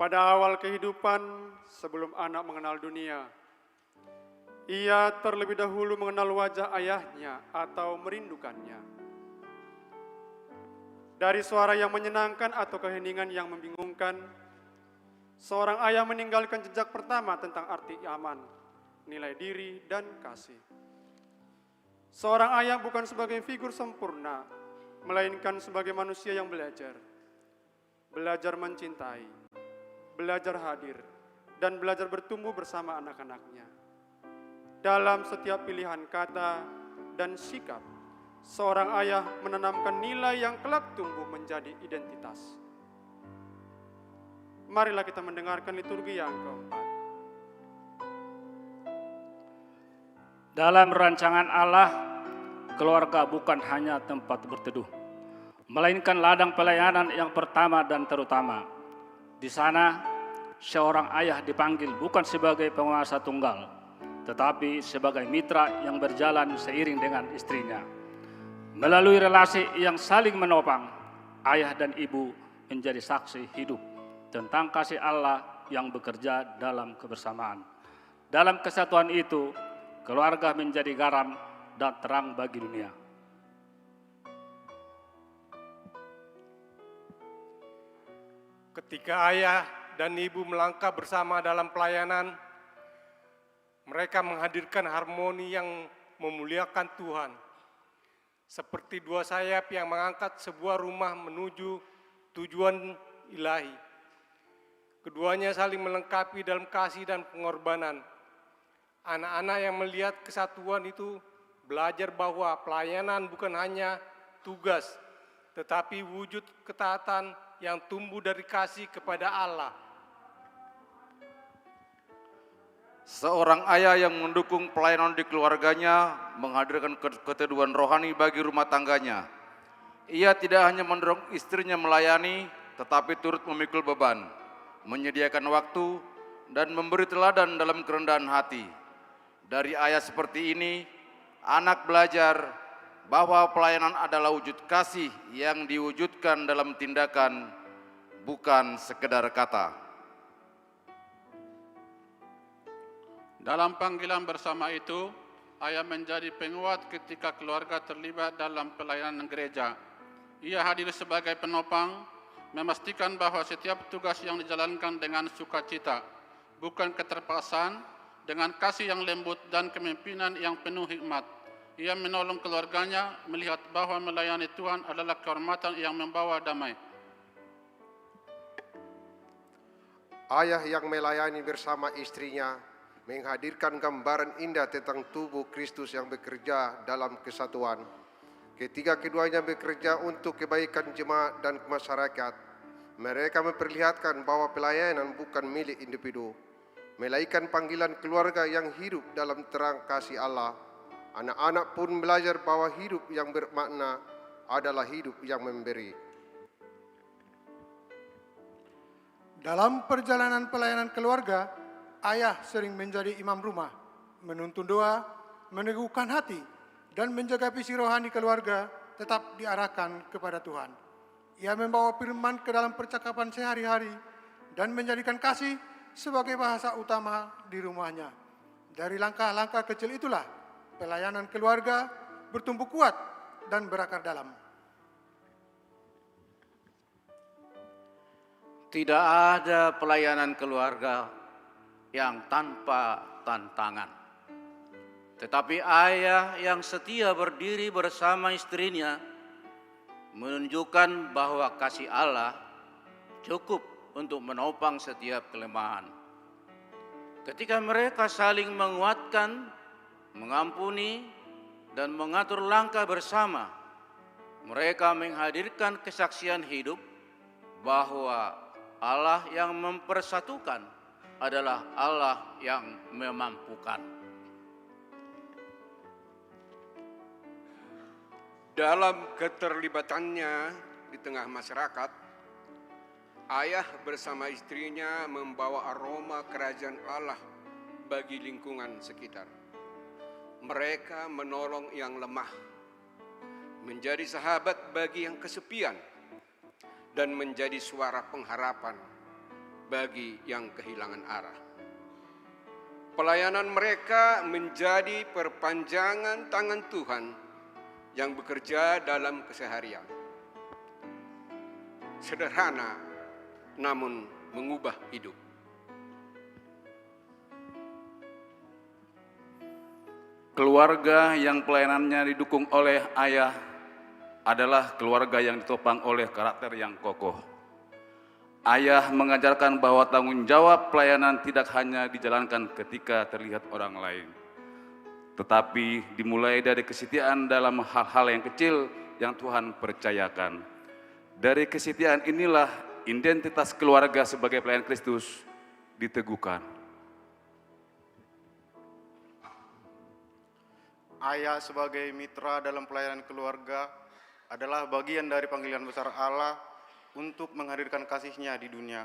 Pada awal kehidupan, sebelum anak mengenal dunia, ia terlebih dahulu mengenal wajah ayahnya atau merindukannya. Dari suara yang menyenangkan atau keheningan yang membingungkan, seorang ayah meninggalkan jejak pertama tentang arti aman, nilai diri, dan kasih. Seorang ayah bukan sebagai figur sempurna, melainkan sebagai manusia yang belajar mencintai, belajar hadir, dan belajar bertumbuh bersama anak-anaknya. Dalam setiap pilihan kata dan sikap, seorang ayah menanamkan nilai yang kelak tumbuh menjadi identitas. Marilah kita mendengarkan liturgi yang keempat. Dalam rancangan Allah, keluarga bukan hanya tempat berteduh, melainkan ladang pelayanan yang pertama dan terutama. Di sana, seorang ayah dipanggil bukan sebagai penguasa tunggal, tetapi sebagai mitra yang berjalan seiring dengan istrinya. Melalui relasi yang saling menopang, ayah dan ibu menjadi saksi hidup tentang kasih Allah yang bekerja dalam kebersamaan. Dalam kesatuan itu, keluarga menjadi garam dan terang bagi dunia. Ketika ayah dan ibu melangkah bersama dalam pelayanan, mereka menghadirkan harmoni yang memuliakan Tuhan. Seperti dua sayap yang mengangkat sebuah rumah menuju tujuan ilahi. Keduanya saling melengkapi dalam kasih dan pengorbanan. Anak-anak yang melihat kesatuan itu belajar bahwa pelayanan bukan hanya tugas, tetapi wujud ketaatan yang tumbuh dari kasih kepada Allah. Seorang ayah yang mendukung pelayanan di keluarganya menghadirkan keteduhan rohani bagi rumah tangganya. Ia tidak hanya mendorong istrinya melayani, tetapi turut memikul beban, menyediakan waktu, dan memberi teladan dalam kerendahan hati. Dari ayah seperti ini, anak belajar bahwa pelayanan adalah wujud kasih yang diwujudkan dalam tindakan, bukan sekedar kata. Dalam panggilan bersama itu, ayah menjadi penguat ketika keluarga terlibat dalam pelayanan gereja. Ia hadir sebagai penopang, memastikan bahwa setiap tugas yang dijalankan dengan sukacita, bukan keterpaksaan, dengan kasih yang lembut dan kepemimpinan yang penuh hikmat. Ia menolong keluarganya melihat bahwa melayani Tuhan adalah kehormatan yang membawa damai. Ayah yang melayani bersama istrinya menghadirkan gambaran indah tentang tubuh Kristus yang bekerja dalam kesatuan. Ketika keduanya bekerja untuk kebaikan jemaat dan masyarakat, mereka memperlihatkan bahwa pelayanan bukan milik individu, melainkan panggilan keluarga yang hidup dalam terang kasih Allah. Anak-anak pun belajar bahwa hidup yang bermakna adalah hidup yang memberi. Dalam perjalanan pelayanan keluarga, ayah sering menjadi imam rumah, menuntun doa, meneguhkan hati, dan menjaga visi rohani keluarga tetap diarahkan kepada Tuhan. Ia membawa firman ke dalam percakapan sehari-hari dan menjadikan kasih sebagai bahasa utama di rumahnya. Dari langkah-langkah kecil itulah pelayanan keluarga bertumbuh kuat dan berakar dalam. Tidak ada pelayanan keluarga yang tanpa tantangan. Tetapi ayah yang setia berdiri bersama istrinya menunjukkan bahwa kasih Allah cukup untuk menopang setiap kelemahan. Ketika mereka saling menguatkan, mengampuni, dan mengatur langkah bersama, mereka menghadirkan kesaksian hidup bahwa Allah yang mempersatukan adalah Allah yang memampukan. Dalam keterlibatannya di tengah masyarakat, ayah bersama istrinya membawa aroma kerajaan Allah bagi lingkungan sekitar. Mereka menolong yang lemah, menjadi sahabat bagi yang kesepian, dan menjadi suara pengharapan bagi yang kehilangan arah. Pelayanan mereka menjadi perpanjangan tangan Tuhan yang bekerja dalam keseharian. Sederhana namun mengubah hidup. Keluarga yang pelayanannya didukung oleh ayah adalah keluarga yang ditopang oleh karakter yang kokoh. Ayah mengajarkan bahwa tanggung jawab pelayanan tidak hanya dijalankan ketika terlihat orang lain, tetapi dimulai dari kesetiaan dalam hal-hal yang kecil yang Tuhan percayakan. Dari kesetiaan inilah identitas keluarga sebagai pelayan Kristus diteguhkan. Ayah sebagai mitra dalam pelayanan keluarga adalah bagian dari panggilan besar Allah untuk menghadirkan kasih-Nya di dunia.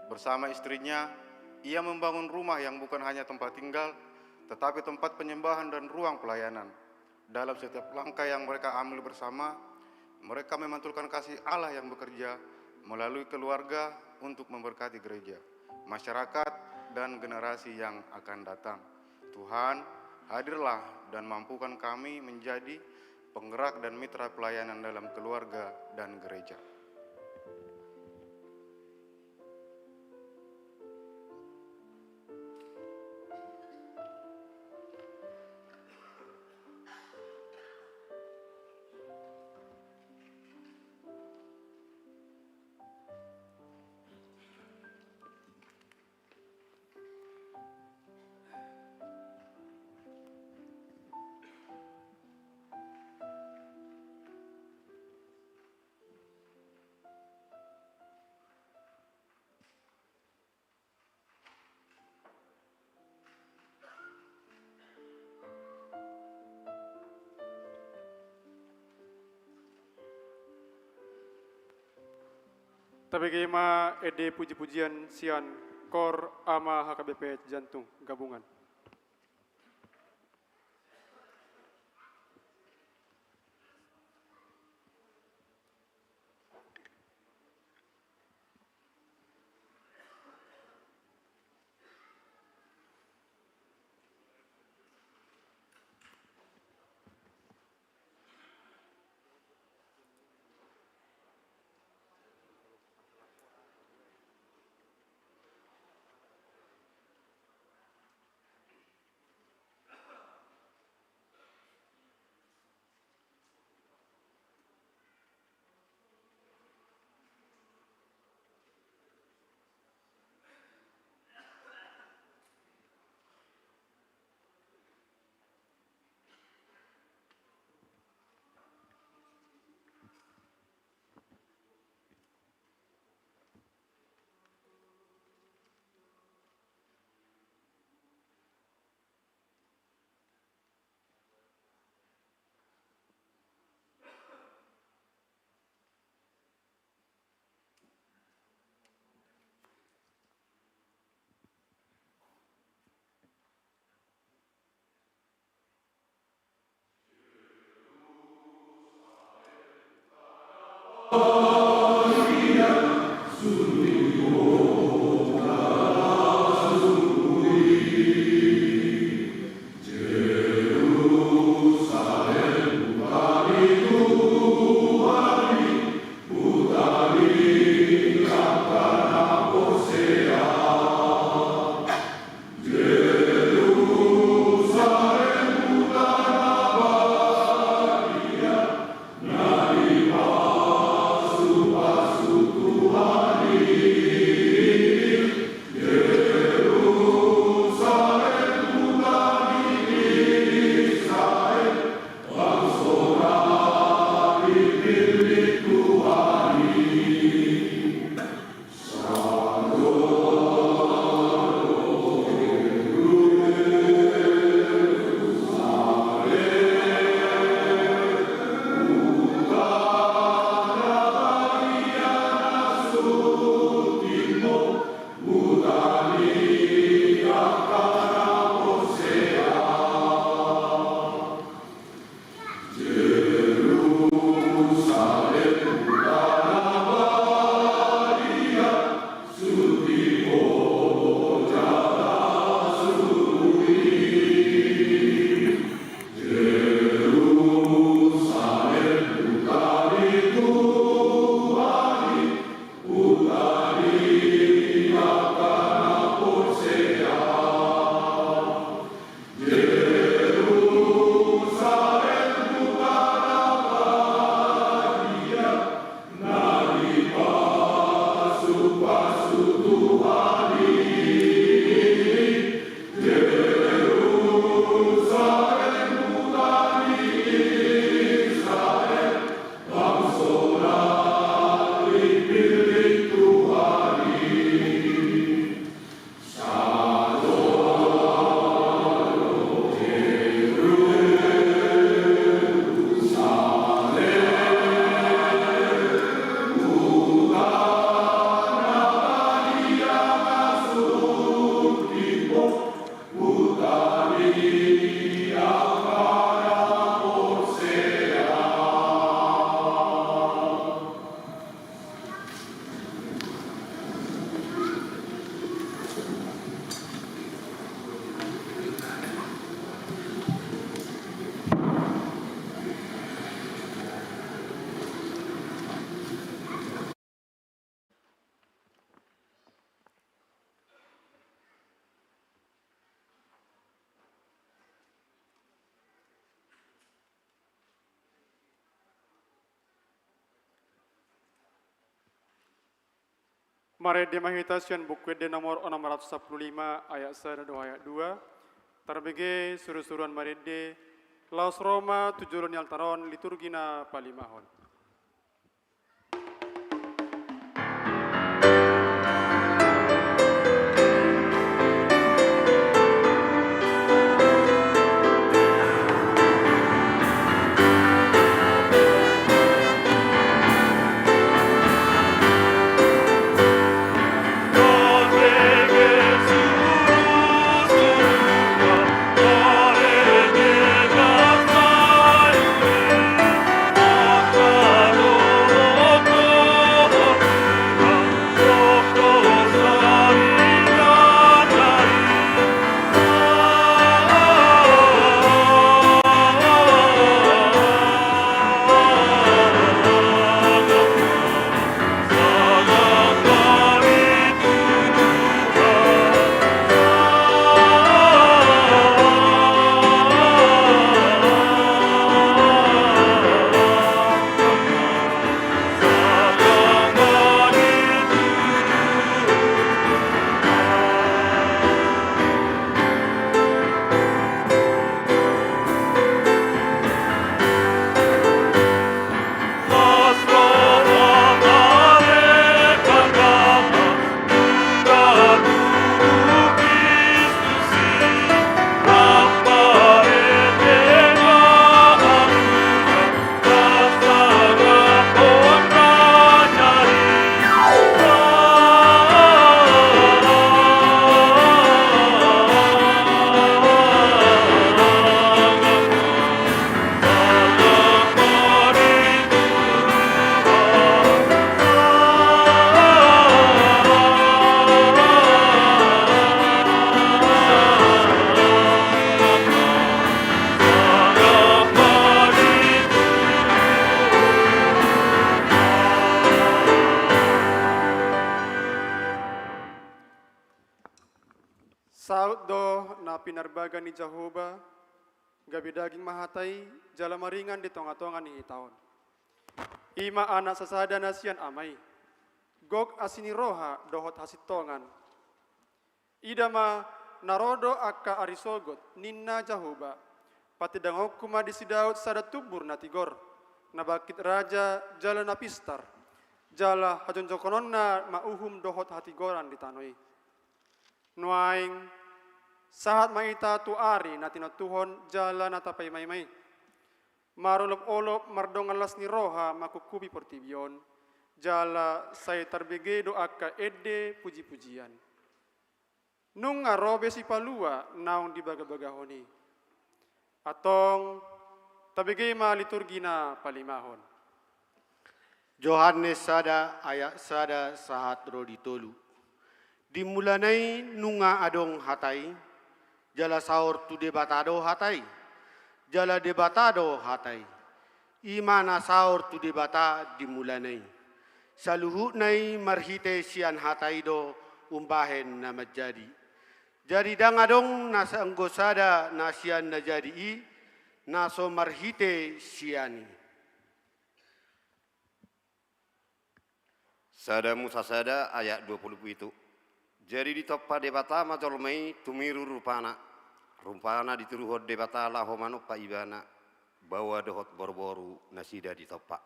Bersama istrinya, ia membangun rumah yang bukan hanya tempat tinggal, tetapi tempat penyembahan dan ruang pelayanan. Dalam setiap langkah yang mereka ambil bersama, mereka memantulkan kasih Allah yang bekerja melalui keluarga untuk memberkati gereja, masyarakat, dan generasi yang akan datang. Tuhan, hadirlah dan mampukan kami menjadi penggerak dan mitra pelayanan dalam keluarga dan gereja. Tapi kema ede puji-pujian sian kor ama HKBP Jantung gabungan. Mari dimahitasion buku de nomor 615 ayat 1 dan ayat 2. Terbege suruh-suruhan maride Laos Roma tujuron yang taron liturgina palimahon. Oh Saud do na pinarbaga ni Jehovah, gabi daging mahatay, jala maringan di tonga-tonga ni itaon. Ima anak sasada nasian amay, gok asini roha dohot hasitongan. Idama narodo akka arisogot ninna Jehovah, pati dangok kuma di sidaut sada tubur na tigor, nabakit raja jala na pistar, jala hajonjokonon na mauhum dohot hatigoran di tanoi. Nuaing sahat maita tuari na tinatuhon jala na tapay maymay. Marulop-olop mardongalas ni roha makukubi portibion, jala say tarbege do akka edde puji-pujian. Nung arobe si palua naong dibaga-bagahoni. Atong tabigay ma liturgi na palimahon. Yohanes sada ayat sada sahat rodi tolu. Dimulanay nunga adong hatay, jala saur tu debatado hatay, jala debatado hatay. Imana saur tu debata dimulanay. Saluhut nay marhite sian hatay do umbahen na majadi. Jadi dangadong nasa anggosada nasian na jadi naso marhite siani. Sada Musa sada ayat 20 itu. Jadi di toppa debata majolmai tumiru rupana. Rupana dituruhod debata lahomano pa ibana. Bawa dohot borboru nasida di toppa.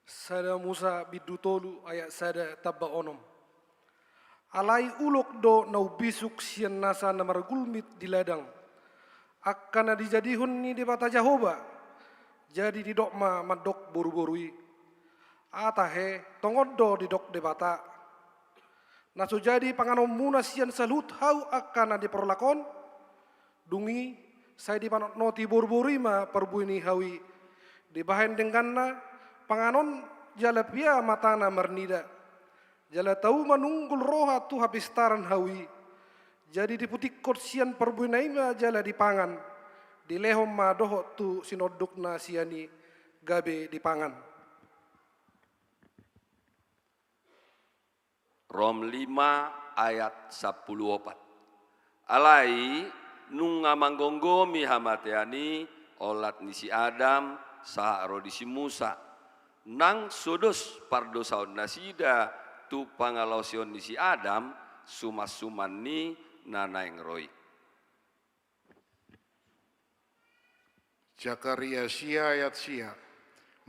Sada Musa bidutolu ayat sada tabba onom. Alai ulok do nau bisuk sian nasa na margulmit di ladang. Akana dijadihun ni debata Jehovah. Jadi di dokma madok boru-borui. Atahe tongodo di dok debata. Naso jadi panganom muna sian salut hau akana diperlakon. Dungi saya dipanot noti boru-borui ma perbuini hawi. Dibahen denganna panganon jala pia matana mernida. Jala tahu manunggul roha tu habis taran hawi. Jadi diputikot sian perbuinaima jala dipangan. Dilehom ma doho tu sinodukna siani gabe dipangan. Rom 5 ayat 14. Alai nunga manggonggomi hamateani olat nisi Adam saha rodisi Musa. Nang sodos pardosaon nasida tu pangalausion nisi Adam sumas-suman ni nanaing roi. Zakaria sia ayat sia.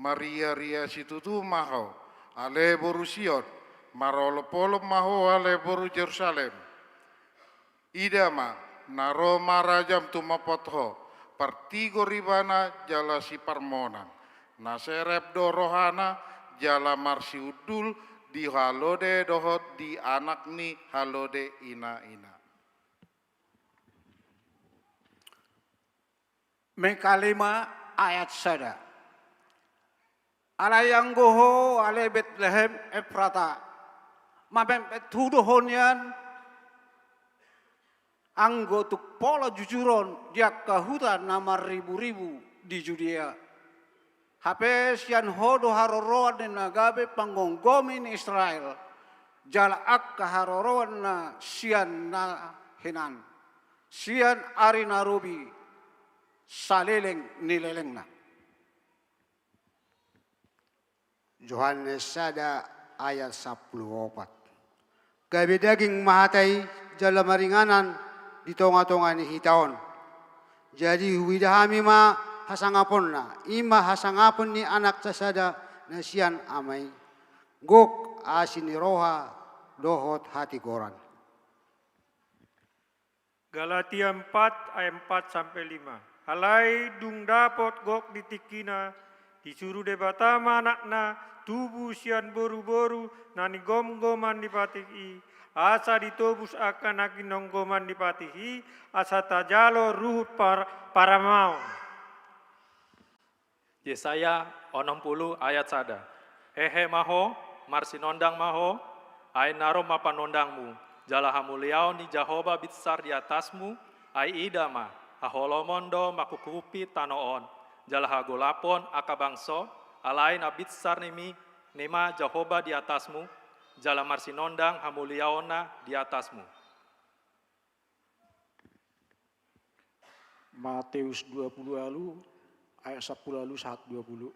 Maria ria situtu maho ale borusion. Marolopolop maho ale boru Jerusalem. Idama naro marajam tumapotho partigo ribana jala si parmonan. Naserep do rohana jala marsi udul di halode dohot di anak ni halode ina-ina. Mekalima ayat sada. Alayang goho ale Bethlehem Efrata. Mabem tuduhonyan anggo tuk pola jujuron dia kahutan nama ribu-ribu di Judea. Hape sian hodo haroroan na gabe panggonggomin Israel. Jala akka haroroan na sian na hinan. Sian ari narubi saleleng nileleng na. Yohanes sada ayat 14. Gabi daging mahatay jala maringanan di tonga-tonga ni hitaon. Jadi widahami ma hasangapon na. Ima hasangapon ni anak sasada na siyan amay. Gok asini roha dohot hati goran. Galatia 4 ayat 4 sampai 5. Alai dung dapot gok ditikina disuruh debata manakna tubuh sian boru-boru nani gom-goman dipatihi asa ditobus akan akinong goman dipatihi asa tajalo ruhut para mau. Yesaya 60 ayat sada. Hehe maho marsinondang maho ai naro mapanondangmu jala hamuliao ni Jehovah bitsar di atasmu ai idama haholomondo makukupi tanoon jala hagolapon akabangso alai nabitsar nimi nema Jehovah di atasmu jala marsinondang hamuliaona di atasmu. Matius 20 lalu, ayat 10 lalu, 1:20.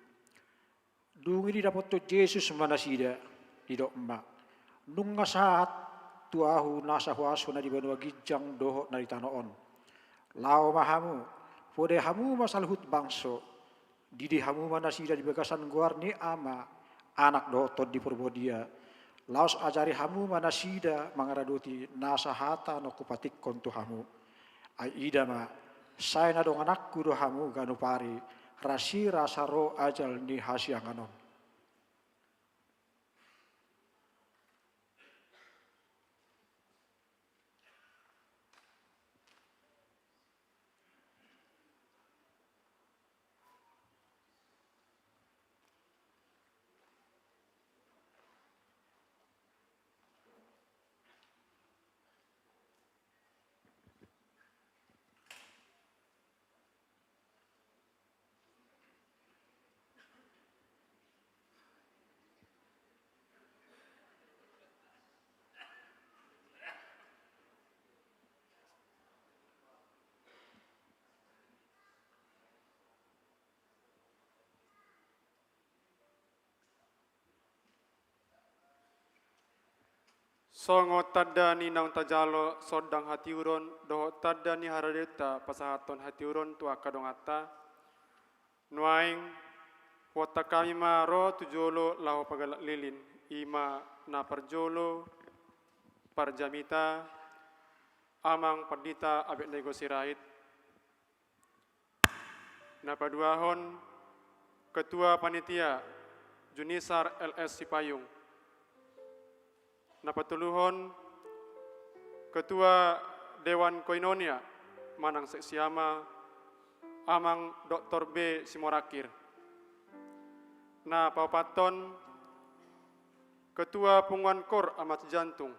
Dungi di dapat tu Yesus mana sida, di dok emak. Nunga saat tuahu nasa huasu na di banua gijang doho na di tanoon. Lao mahamu, pode hamu masalhut bangso, didi hamu mana sida di bagasan guar ni ama, anak doto di purbodia. Laos ajari hamu mana sida mangaradoti nasa hata no kupatik kontu hamu. Ai ida ma, saya nadong anakku do hamu ganupari, rasi rasa ro ajal ni hasianganon. Songo tada ni naung tajalo sodang hatiuron doho tada ni haradeta pasahaton hatiuron tua kadongata nuaing wata kami maro tujolo lahu pagalak lilin ima na parjolo parjamita amang perdita abek negosirait na paduahon ketua panitia Junisar LS Sipayung. Napatuluhon Ketua Dewan Koinonia Manang Seksiama Amang Dr. B. Simorakir. Na Paupaton Ketua Punguan Kor Amat Jantung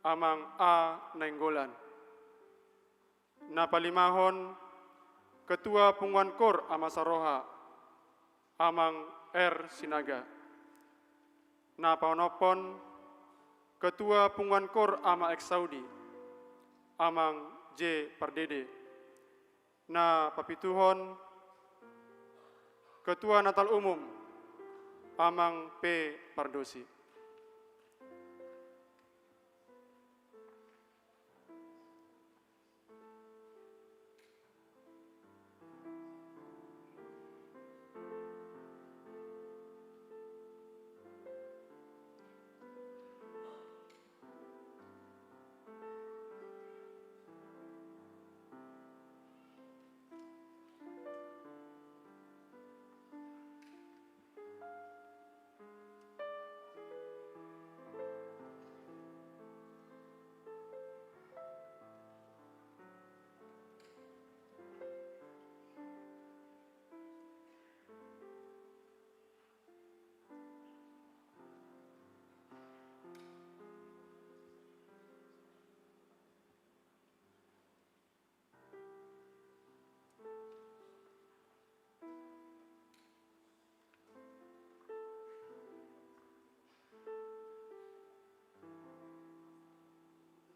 Amang A. Nainggolan. Na Palimahon Ketua Punguan Kor Amasaroha Amang R. Sinaga. Na Paunopon Ketua Punguan Kor Ama Eks Saudi, Amang J. Pardede. Na Papituhon, Ketua Natal Umum, Amang P. Pardosi.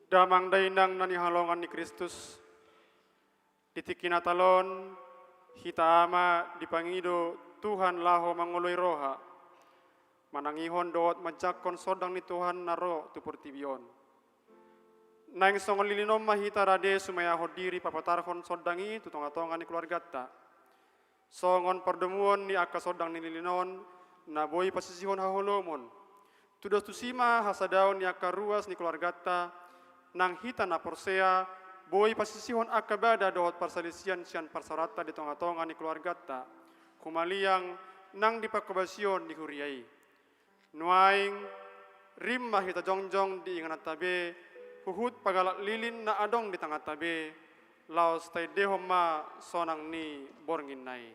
Damang dainang nani halongan ni Kristus, ditikina talon, hita ama dipangido Tuhan laho mangoloi roha, manangihon doot majakon sodang ni Tuhan naro tupur tibion. Naing songon lilinom mahita rade sumaya hodiri papatarhon sodangi tutonga-tonga ni keluarga ta. Songon perdemuan ni aka sodang ni lilinon, na boi pasisihon haholomon. Tudos tusima hasadaon ni aka ruas ni keluarga ta, nang hita na porsea, boi pasisihon akabada dohot parsalisian sian parsarata di tonga-tonga ni keluarga ta, kumaliang nang dipakobasion di huriai. Nuaing rimma hita jongjong di inganat tabe, huhut pagalak lilin na adong di tengah tabe, laos tay dehoma sonang ni borngin nai.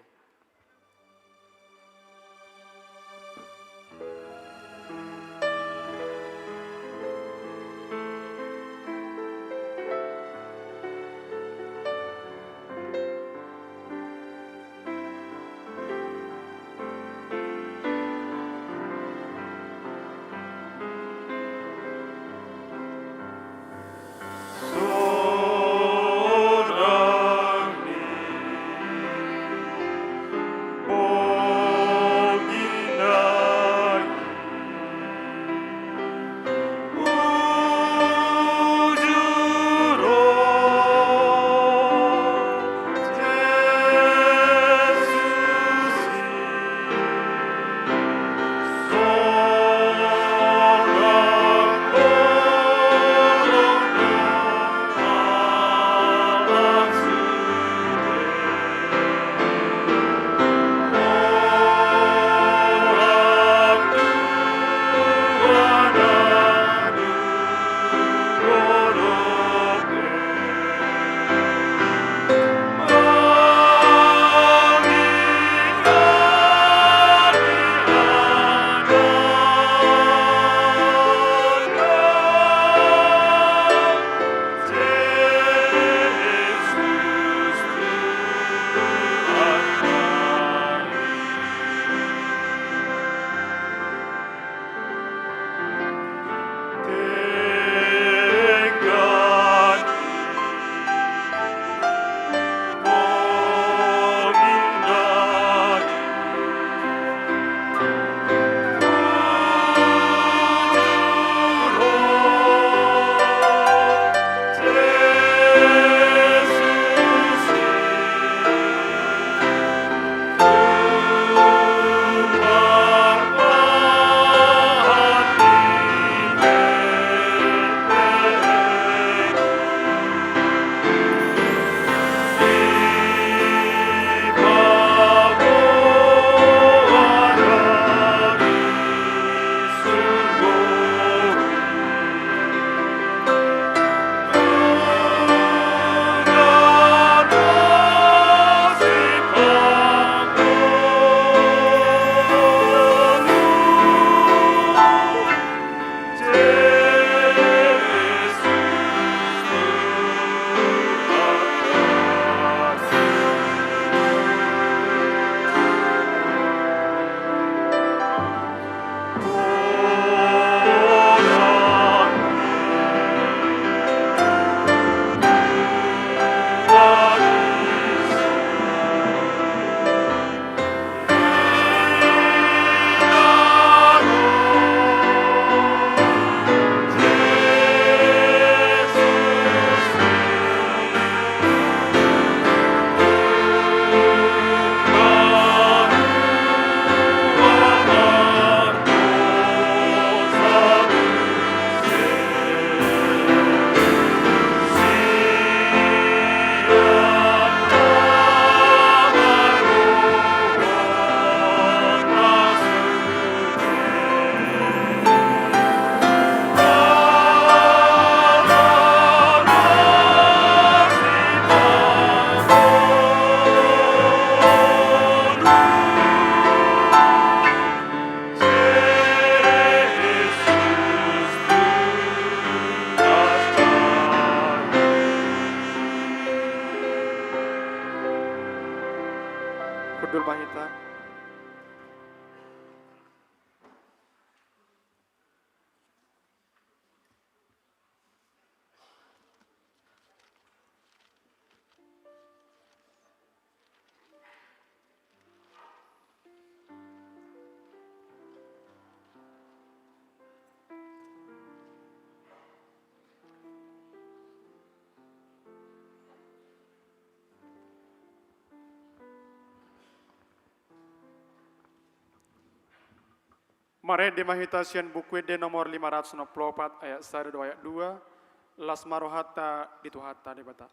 Mare demahitasian buku de nomor 564 ayat 1 ayat 2 las marohata dituhata debata.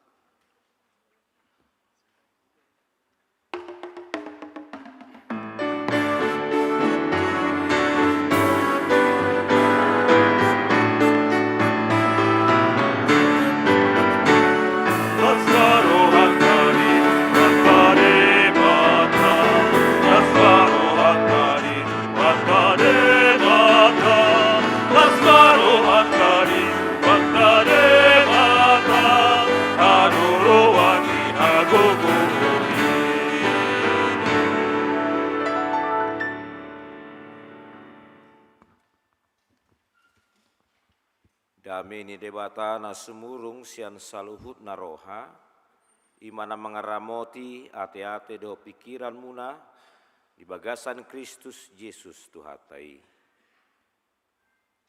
Damini debata na sumurung sian saluhut naroha, imana mengaramoti ate-ate do pikiran muna, di bagasan Kristus Yesus Tuhatai.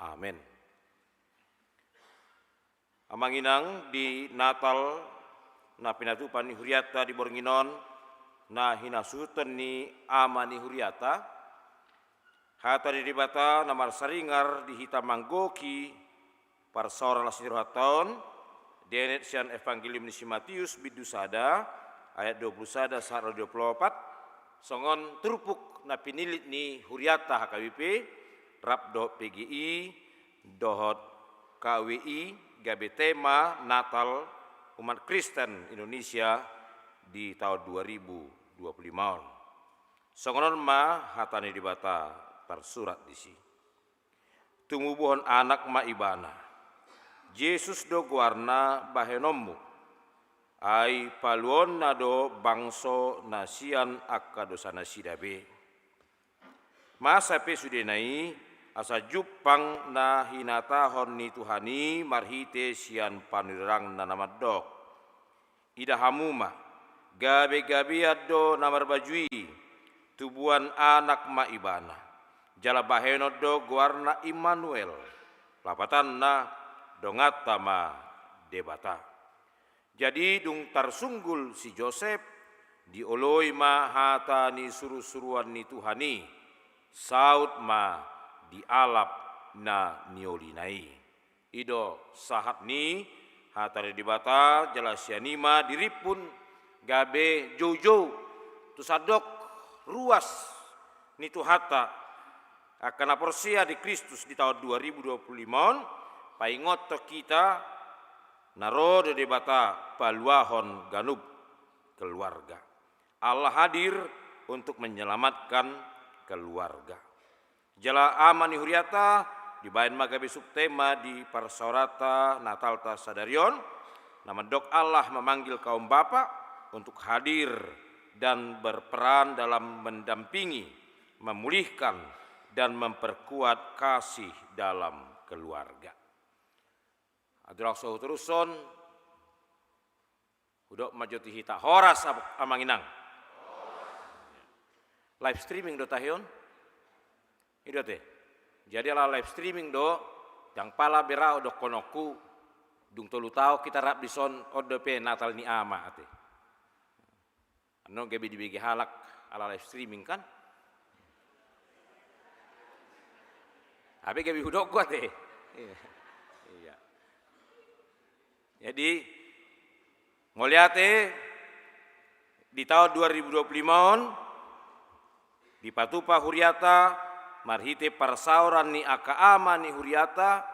Amin. Amanginang di Natal na pinatupan ni huriata di Bornginon na hinasutan ni ama ni huriata, hata di debata na marsaringar di hitamanggoki Parsora lasir haton, denet sian Evangelium ni Matius bidusada ayat 21 sampai 24, songon turpuk na pinilit ni huriata HKBP, Rapdo PGI, Dohot KWI, gabe tema Natal umat Kristen Indonesia di tahun 2025. Songonon ma hatani dibata tersurat disi. Tumubuhon anak ma ibana. Yesus do guarna bahenommu, ai paluon nado bangso nasian akka dosana sidabe. Masa pe sudenai asa jupang na hinatahon ni Tuhani marhite sian panirang na namadok. Ida hamuma, gabe-gabe ado namar bajui, tubuan anak ma ibana. Jala baheno do guarna Immanuel, lapatan na dongata ma debata. Jadi dung tarsunggul si Joseph dioloi ma hata ni suru-suruan ni Tuhani, saut ma dialap na niolinai. Ido sahat ni hata ni debata jalasianima diripun gabe jojo tusadok ruas ni Tuhata akan aporsia di Kristus di tahun 2025. Paingoto kita narodo debata paluahon ganub keluarga. Allah hadir untuk menyelamatkan keluarga. Jala amani huriata dibayan magabe subtema di parsorata Natalta Sadarion. Nama dok Allah memanggil kaum bapak untuk hadir dan berperan dalam mendampingi, memulihkan dan memperkuat kasih dalam keluarga. Adrak sohu teruson, hudok majoti hita horas amanginang. Live streaming do tahion, itu teh. Jadi ala live streaming do, yang pala berau do konoku, dung tolu tau kita rap dison odope Natal ni ama ate. Ano gabi dibagi halak ala live streaming kan? Abi gabi hudok gua teh. Iya. Jadi ngoliate di tahun 2025 di Patupa Huriata marhite parsauran ni akaama ni Huriata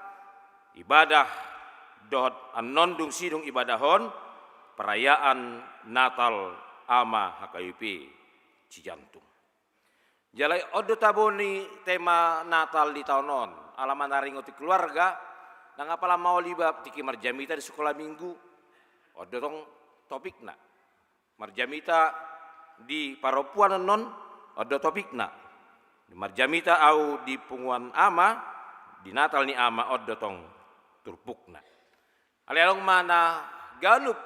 ibadah dohot annondung sidung ibadahon perayaan Natal ama HKUP Cijantung. Jalai odo taboni tema Natal di tahun non alaman naringoti keluarga. Nang apalah mau libab tiki marjamita di sekolah minggu, odo tong topik na. Marjamita di paropuan non, odo topik na. Di marjamita au di punguan ama, di Natal ni ama odo tong turpuk na. Alialong mana galup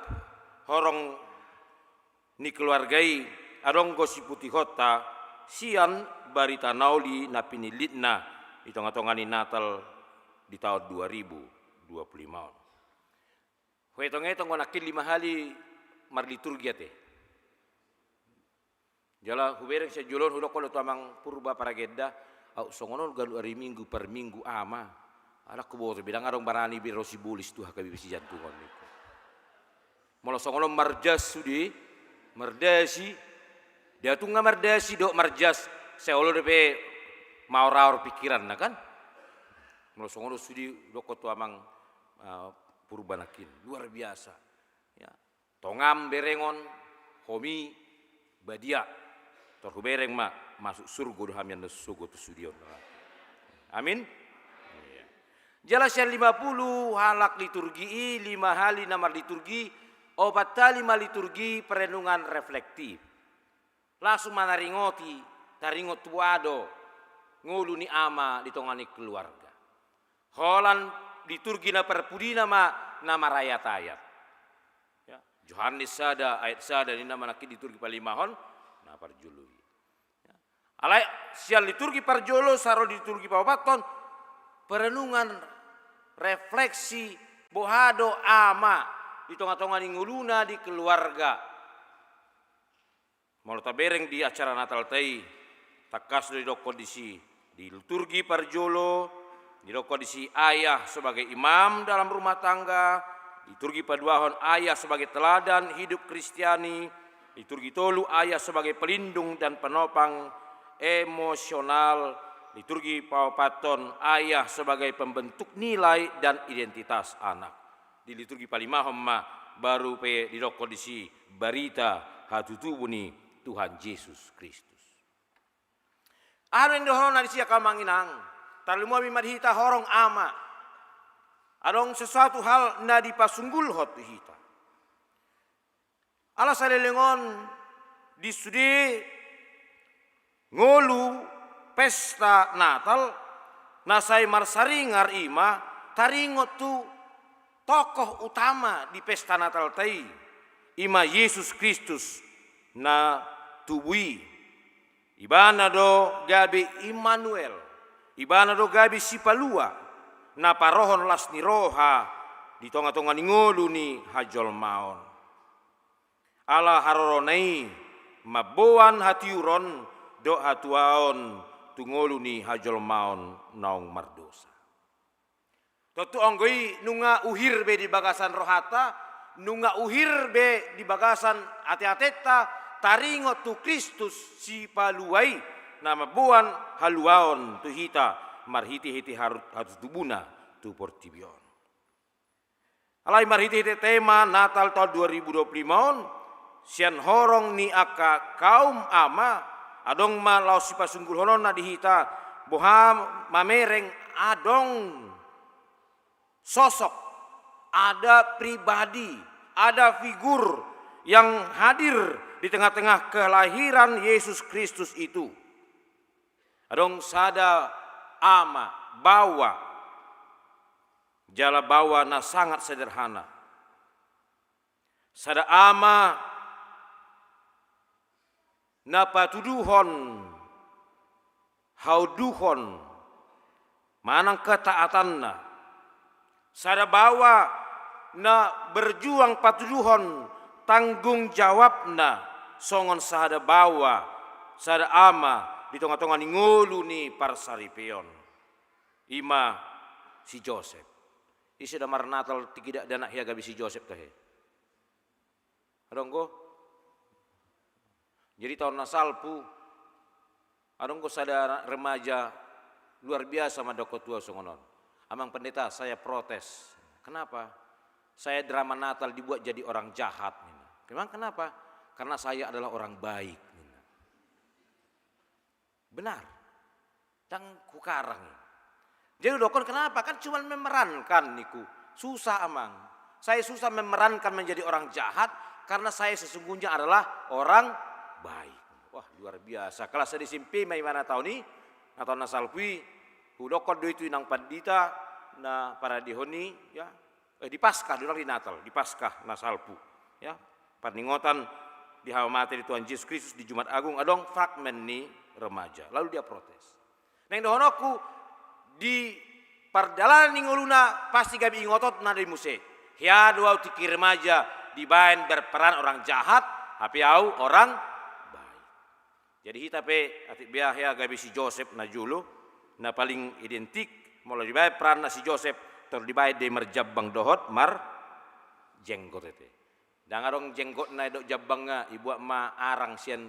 horong ni keluargai adong gosi putih kota sian barita nauli na pinilitna di tengah-tengah Natal di tahun 2025. Huetong-etong konakin 5 hari marliturgia teh. Jala hubereng sejulon hudok kalau tamang purba paragedda au songono galu hari minggu per minggu ama. Ada kubo bidang arong barani biro si bulis tuh kabibisi jantungan niku. Molo songono marjas sudi, merdesi. Dia tuh nggak merdesi dok marjas. Saya olo depe mau raur pikiran nah kan. Molo songono sudi doko tu amang purbanakin luar biasa. Ya. Tongam berengon, homi badia. Torku bereng masuk surga doh hamian surga tu sudion. Amin. Jelas yang 50 halak liturgi, 5 hali nama liturgi, obat lima liturgi perenungan reflektif. Langsung manaringoti, taringot tuado, ngulu ni ama ditongani keluarga. Holan liturgi na perpudina nama rayat-ayat. Ya, Yohanes sada ayat sada ni nama nakit liturgi palimahon, na parjului. Ya. Alai sial liturgi parjolo saro liturgi pawaton, perenungan refleksi bohado ama di tengah-tengah nguluna di keluarga. Mau tabereng di acara Natal tei takas di kondisi di liturgi parjolo, di kondisi ayah sebagai imam dalam rumah tangga, liturgi paduahon ayah sebagai teladan hidup Kristiani, liturgi tolu ayah sebagai pelindung dan penopang emosional, liturgi pawapaton ayah sebagai pembentuk nilai dan identitas anak. Di liturgi palimahom baru pe di kondisi barita hatutubuni Tuhan Yesus Kristus. Ano yang dohon na siya kamanginang, talumami madhita horong ama. Adong sesuatu hal na dipasunggul hot hita. Ala salelengon di studi ngolu pesta Natal nasai marsaringar ima taringot tu tokoh utama di pesta Natal tai ima Yesus Kristus na tubui ibana do gabi Immanuel ibana do gabi sipalua na parohon las ni roha di tonga-tonga ni ngolu ni hajol maon ala haroronai maboan hatiuron do hatuaon tungolu ni hajol maon naung mardosa. Totu onggoi nunga uhir be di bagasan rohata, nunga uhir be di bagasan ate-ateta, taringot tu Kristus si paluai, nama buan haluaon tu hita, marhiti-hiti harus tubuna tu portibion. Alai marhiti-hiti tema Natal tahun 2025, sian horong ni aka kaum ama, adong malau si pasunggul honon na dihita boham mamereng adong sosok ada pribadi ada figur yang hadir di tengah-tengah kelahiran Yesus Kristus itu. Adong sada ama bawa jala bawa na sangat sederhana. Sada ama na patuduhon hauduhon manang ketaatanna sada bawa na berjuang patuduhon tanggung jawabna songon sada bawa sada ama di tengah-tengah ni ngulu ni parsaripeon ima si Joseph isi damar Natal tigidak dana hiaga si Joseph kahe adonggo. Jadi tahun nasalpu, adong ko sada remaja luar biasa madoko tua songonon. Amang pendeta saya protes. Kenapa? Saya drama Natal dibuat jadi orang jahat. Memang kenapa? Karena saya adalah orang baik. Benar. Dan kukarang. Jadi dokon kenapa? Kan cuma memerankan niku. Susah amang. Saya susah memerankan menjadi orang jahat karena saya sesungguhnya adalah orang baik. Wah luar biasa. Kalau saya disimpi mai mana tahun ni, atau nasalpui, hudokon do itu inang pandita na para dihoni ya. Di Paskah durang di Natal, di Paskah nasalpu ya. Paningotan di hamate di Tuhan Yesus Kristus di Jumat Agung adong fragmen ni remaja. Lalu dia protes. Neng dohonoku di perjalanan ningoluna pasti gabi ingotot na dari muse. Ya dua tiki remaja dibain berperan orang jahat, tapi au orang. Jadi kita pe atik biah ya gabi si Joseph na julu na paling identik mulai dibayar peran si Joseph terdibayar di merjabang dohot mar jenggot itu. Dan arong jenggot na dok jabangnya ibu ma arang sian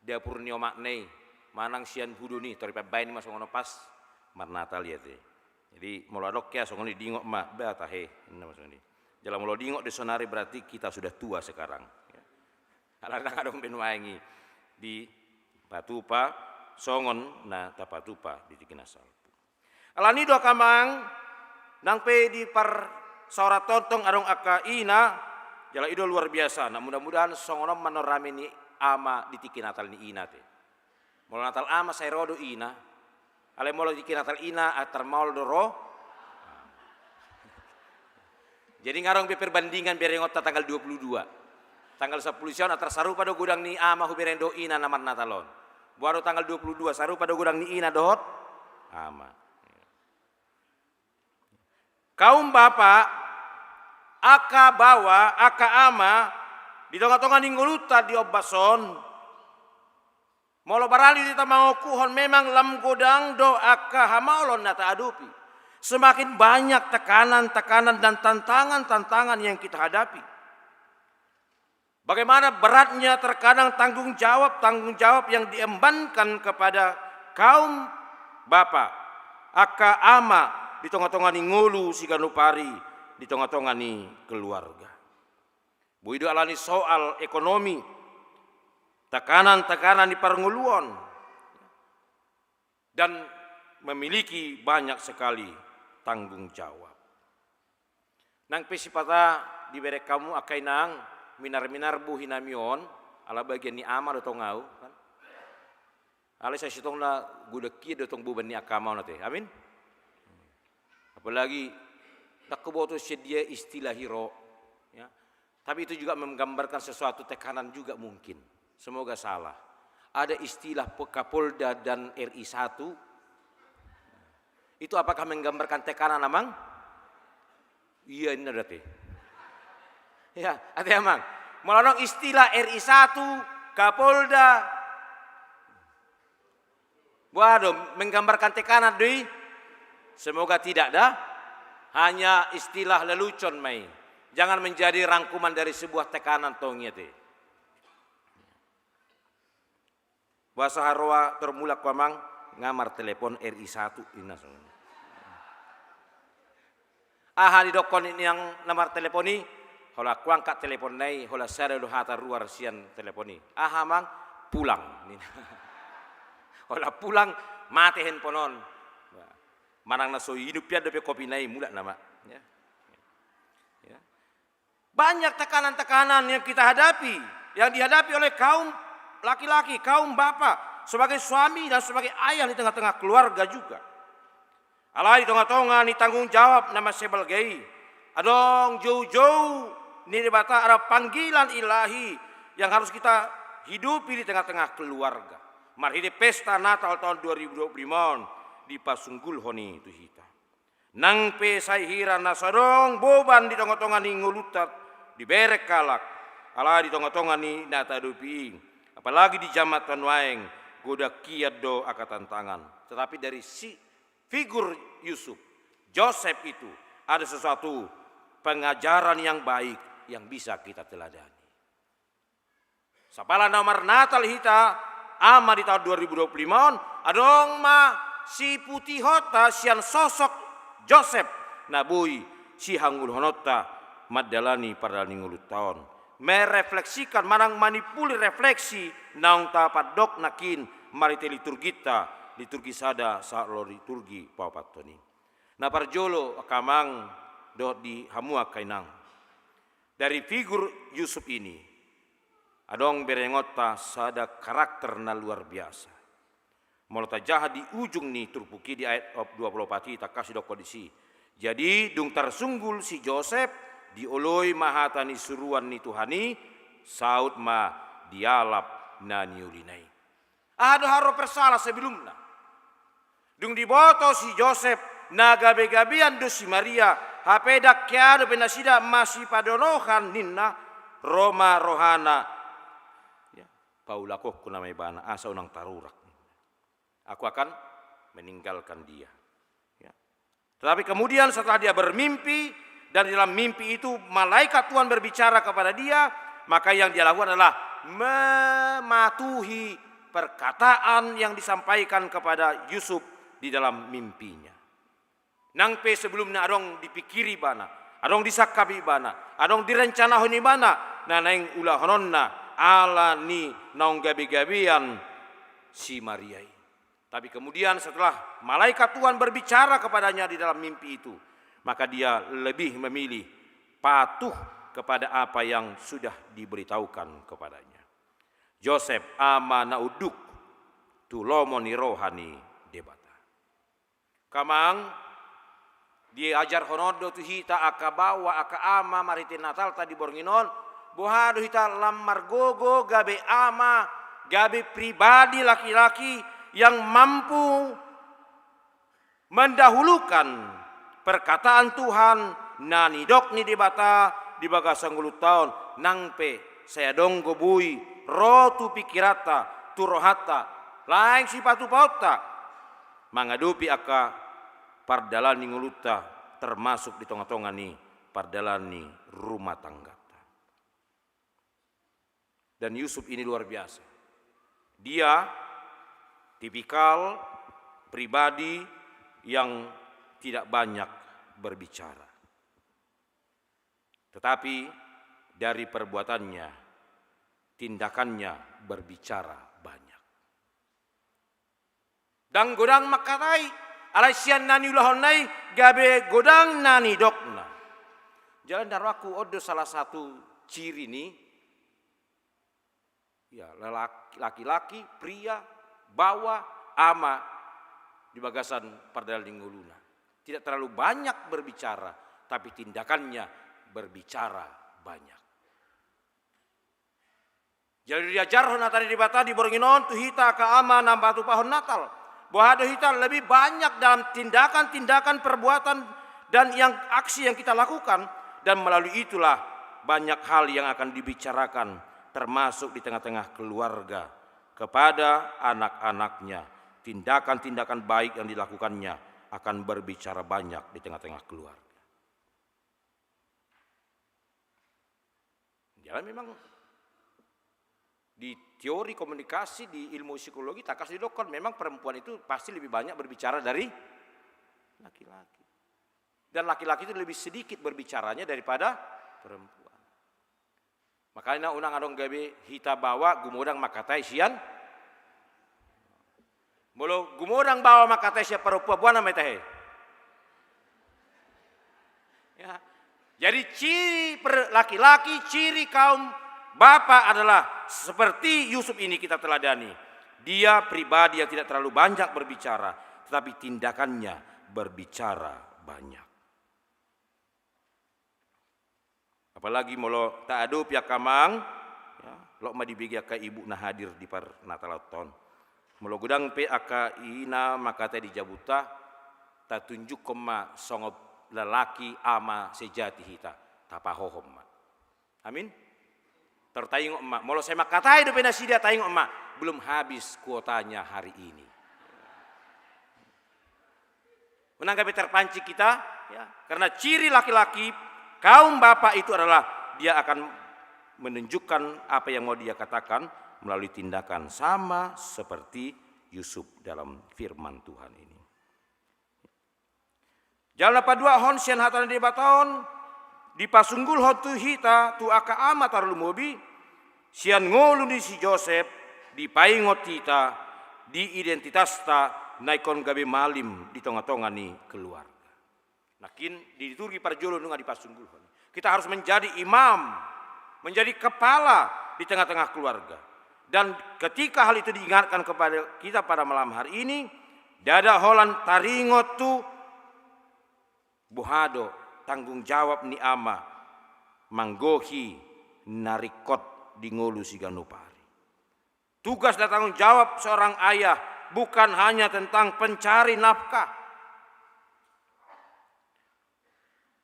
dapur nio maknai manang sian huduni terdibayar bayi ni masuk pas mar Natal ya te. Jadi mulai dok ya songoni dingok ma bata he ini masuk ni. Jalan mulai dingok di sonari berarti kita sudah tua sekarang. Alang adong benuangi di Patupa songon na tapatupa di Tikinasal. Alani do kamang nang pe di par saura tontong adong aka ina jala ido luar biasa. Nah mudah-mudahan songonom manorame ni ama di Tikinatal ni ina te. Mula Natal ama saya rodo ina. Ale mula Tikinatal ina atar maul doro. Jadi ngarong pe perbandingan berengot tanggal 22. Tanggal 10 sion atar saru pada gudang ni ama huberendo ina namar Natalon. Baru tanggal 22 saru pada gudang ni ina dohot ama. Kaum bapak aka bawa aka ama di tonga-tonga ninguluta di obason. Molo barali di tamang kuhon memang lam godang do aka hamaolon nata adupi. Semakin banyak tekanan-tekanan dan tantangan-tantangan yang kita hadapi. Bagaimana beratnya terkadang tanggung jawab yang diembankan kepada kaum bapak, aka ama di tengah-tengah ni ngulu si kanupari di tengah-tengah ni keluarga. Buido alani soal ekonomi, tekanan-tekanan di parnguluan dan memiliki banyak sekali tanggung jawab. Nang pesipata di berek kamu akai nang minar-minar buhi namion ala bagian ni ama dotong ngau kan ala saya sitong na gudeki dotong buban ni akama nate amin apalagi tak keboto sedia istilah hero ya tapi itu juga menggambarkan sesuatu tekanan juga mungkin semoga salah ada istilah Kapolda dan RI 1 itu apakah menggambarkan tekanan amang iya ini ada teh. Ya, ada emang. Melalui istilah RI 1, Kapolda. Waduh, menggambarkan tekanan doi. Semoga tidak dah. Hanya istilah lelucon mai. Jangan menjadi rangkuman dari sebuah tekanan tongnya teh. Bahasa harwa termula kwamang ngamar telepon RI 1 ina soalnya. Aha di dokon ini yang nomor telefoni. Hola kuangkat telepon nai, hola sare lo hata ruar sian teleponi. Aha mang pulang. Hola pulang mati handphoneon. Manang naso hidup ya depe kopi nai mula nama. Ya. Ya. Banyak tekanan-tekanan yang kita hadapi, yang dihadapi oleh kaum laki-laki, kaum bapak, sebagai suami dan sebagai ayah di tengah-tengah keluarga juga. Alai di tengah-tengah ni tanggung jawab nama sebagai adong jauh-jauh ni dibata ada panggilan ilahi yang harus kita hidupi di tengah-tengah keluarga. Mari di pesta Natal tahun 2025 di Pasunggul honi itu hita. Nang pe sai hira nasadong boban di tengah-tengah ni ngulutat di berek kalak. Ala di tengah-tengah ni nata duping. Apalagi di jamatan waeng goda kiat do akatan tangan. Tetapi dari si figur Yusuf, Joseph itu ada sesuatu pengajaran yang baik yang bisa kita teladani. Sapala nomor Natal hita ama di tahun 2025 adong ma si putih hota sian sosok Joseph nabui si hanggul honota madalani pada ningulut tahun merefleksikan manang manipuli refleksi naung tapadok nakin marite liturgi sada sa lo liturgi papatoni na parjolo akamang do di hamua kainang. Dari figur Yusuf ini, adong berengota sada karakter na luar biasa. Molota jahat di ujung ni turpuki di ayat 24 tak kasih dok kondisi. Jadi dung tersunggul si Joseph dioloi mahatani suruan ni Tuhani saud ma dialap na niulinai. Ada haro persalah sebelumnya. Dung diboto si Joseph na gabe-gabian do si Maria hapeda kiado penasida masih padonohan ninna Roma rohana ya paula kok kuna may bana asa unang tarurak aku akan meninggalkan dia. Ya. Tetapi kemudian setelah dia bermimpi, dan di dalam mimpi itu malaikat Tuhan berbicara kepada dia, maka yang dia lakukan adalah mematuhi perkataan yang disampaikan kepada Yusuf di dalam mimpinya. Nang pe sebelumnya adong dipikiri bana, adong disakabi bana, adong direncanahoni bana, nanaing ulah hononna ala ni naung gabi-gabian si Mariai. Tapi kemudian setelah malaikat Tuhan berbicara kepadanya di dalam mimpi itu, maka dia lebih memilih patuh kepada apa yang sudah diberitahukan kepadanya. Joseph ama nauduk tulomoni rohani debata. Kamang diajar honodo tu hita aka bawa aka ama maritin Natal tadi bornginon bohado hita lamar gogo gabe ama gabe pribadi laki-laki yang mampu mendahulukan perkataan Tuhan nani dok ni debata di bagasang gulut tahun nangpe saya dong gobui rotu pikirata turohata lain sifatu pauta mangadupi aka pardalani nguluta termasuk di tengah-tengah ni pardalani rumah tangga. Dan Yusuf ini luar biasa. Dia tipikal pribadi yang tidak banyak berbicara. Tetapi dari perbuatannya, tindakannya berbicara banyak. Dan godang makatai, alaisian nani ulahonai, gabe godang nani dokna. Jalan darwaku odo salah satu ciri nih, ya laki-laki, pria, bawa, ama di bagasan pardal Lingguluna. Tidak terlalu banyak berbicara, tapi tindakannya berbicara banyak. Jadi diajar hona tadi di bata di bornginon tu hita ka ama nambah tu pahon Natal. Bahwa hita lebih banyak dalam tindakan-tindakan perbuatan dan yang aksi yang kita lakukan, dan melalui itulah banyak hal yang akan dibicarakan termasuk di tengah-tengah keluarga kepada anak-anaknya. Tindakan-tindakan baik yang dilakukannya akan berbicara banyak di tengah-tengah keluarga. Jalan memang di teori komunikasi, di ilmu psikologi tak kasih dokter, memang perempuan itu pasti lebih banyak berbicara dari laki-laki. Dan laki-laki itu lebih sedikit berbicaranya daripada perempuan. Makanya unang adong gabe hita bawa gumudang makatai sian. Mulu gumudang bawa makatai sian perempuan buana metahe. Ya. Jadi ciri laki-laki, ciri kaum bapak adalah seperti Yusuf ini kita teladani. Dia pribadi yang tidak terlalu banyak berbicara, tetapi tindakannya berbicara banyak. Apalagi molo tak ada pihak kamang, ya, lo ma dibagi aka ibu nah hadir di par Natalaton. Molo gudang pe aka ina makata di jabuta, tak tunjuk koma songop lelaki ama sejati hita, tapahohom ma. Amin. Tertayung emak, molo saya makatai do penasi dia tayung emak, belum habis kuotanya hari ini. Menanggapi terpancing kita, ya, karena ciri laki-laki kaum bapak itu adalah dia akan menunjukkan apa yang mau dia katakan melalui tindakan sama seperti Yusuf dalam firman Tuhan ini. Jalan apa dua hon sian hatan di bataon di pasunggul hon tu hita tu aka amat arul mobi sian ngolu di si Joseph di paingot hita di identitas ta naikon gabe malim di tengah-tengah ni keluar. Nakin diturgi parjolo nunga di pasunggul. Kita harus menjadi imam, menjadi kepala di tengah-tengah keluarga. Dan ketika hal itu diingatkan kepada kita pada malam hari ini, dada holan taringot tu buhado tanggung jawab ni ama manggohi narikot di ngolu siganupari. Tugas dan tanggung jawab seorang ayah bukan hanya tentang pencari nafkah.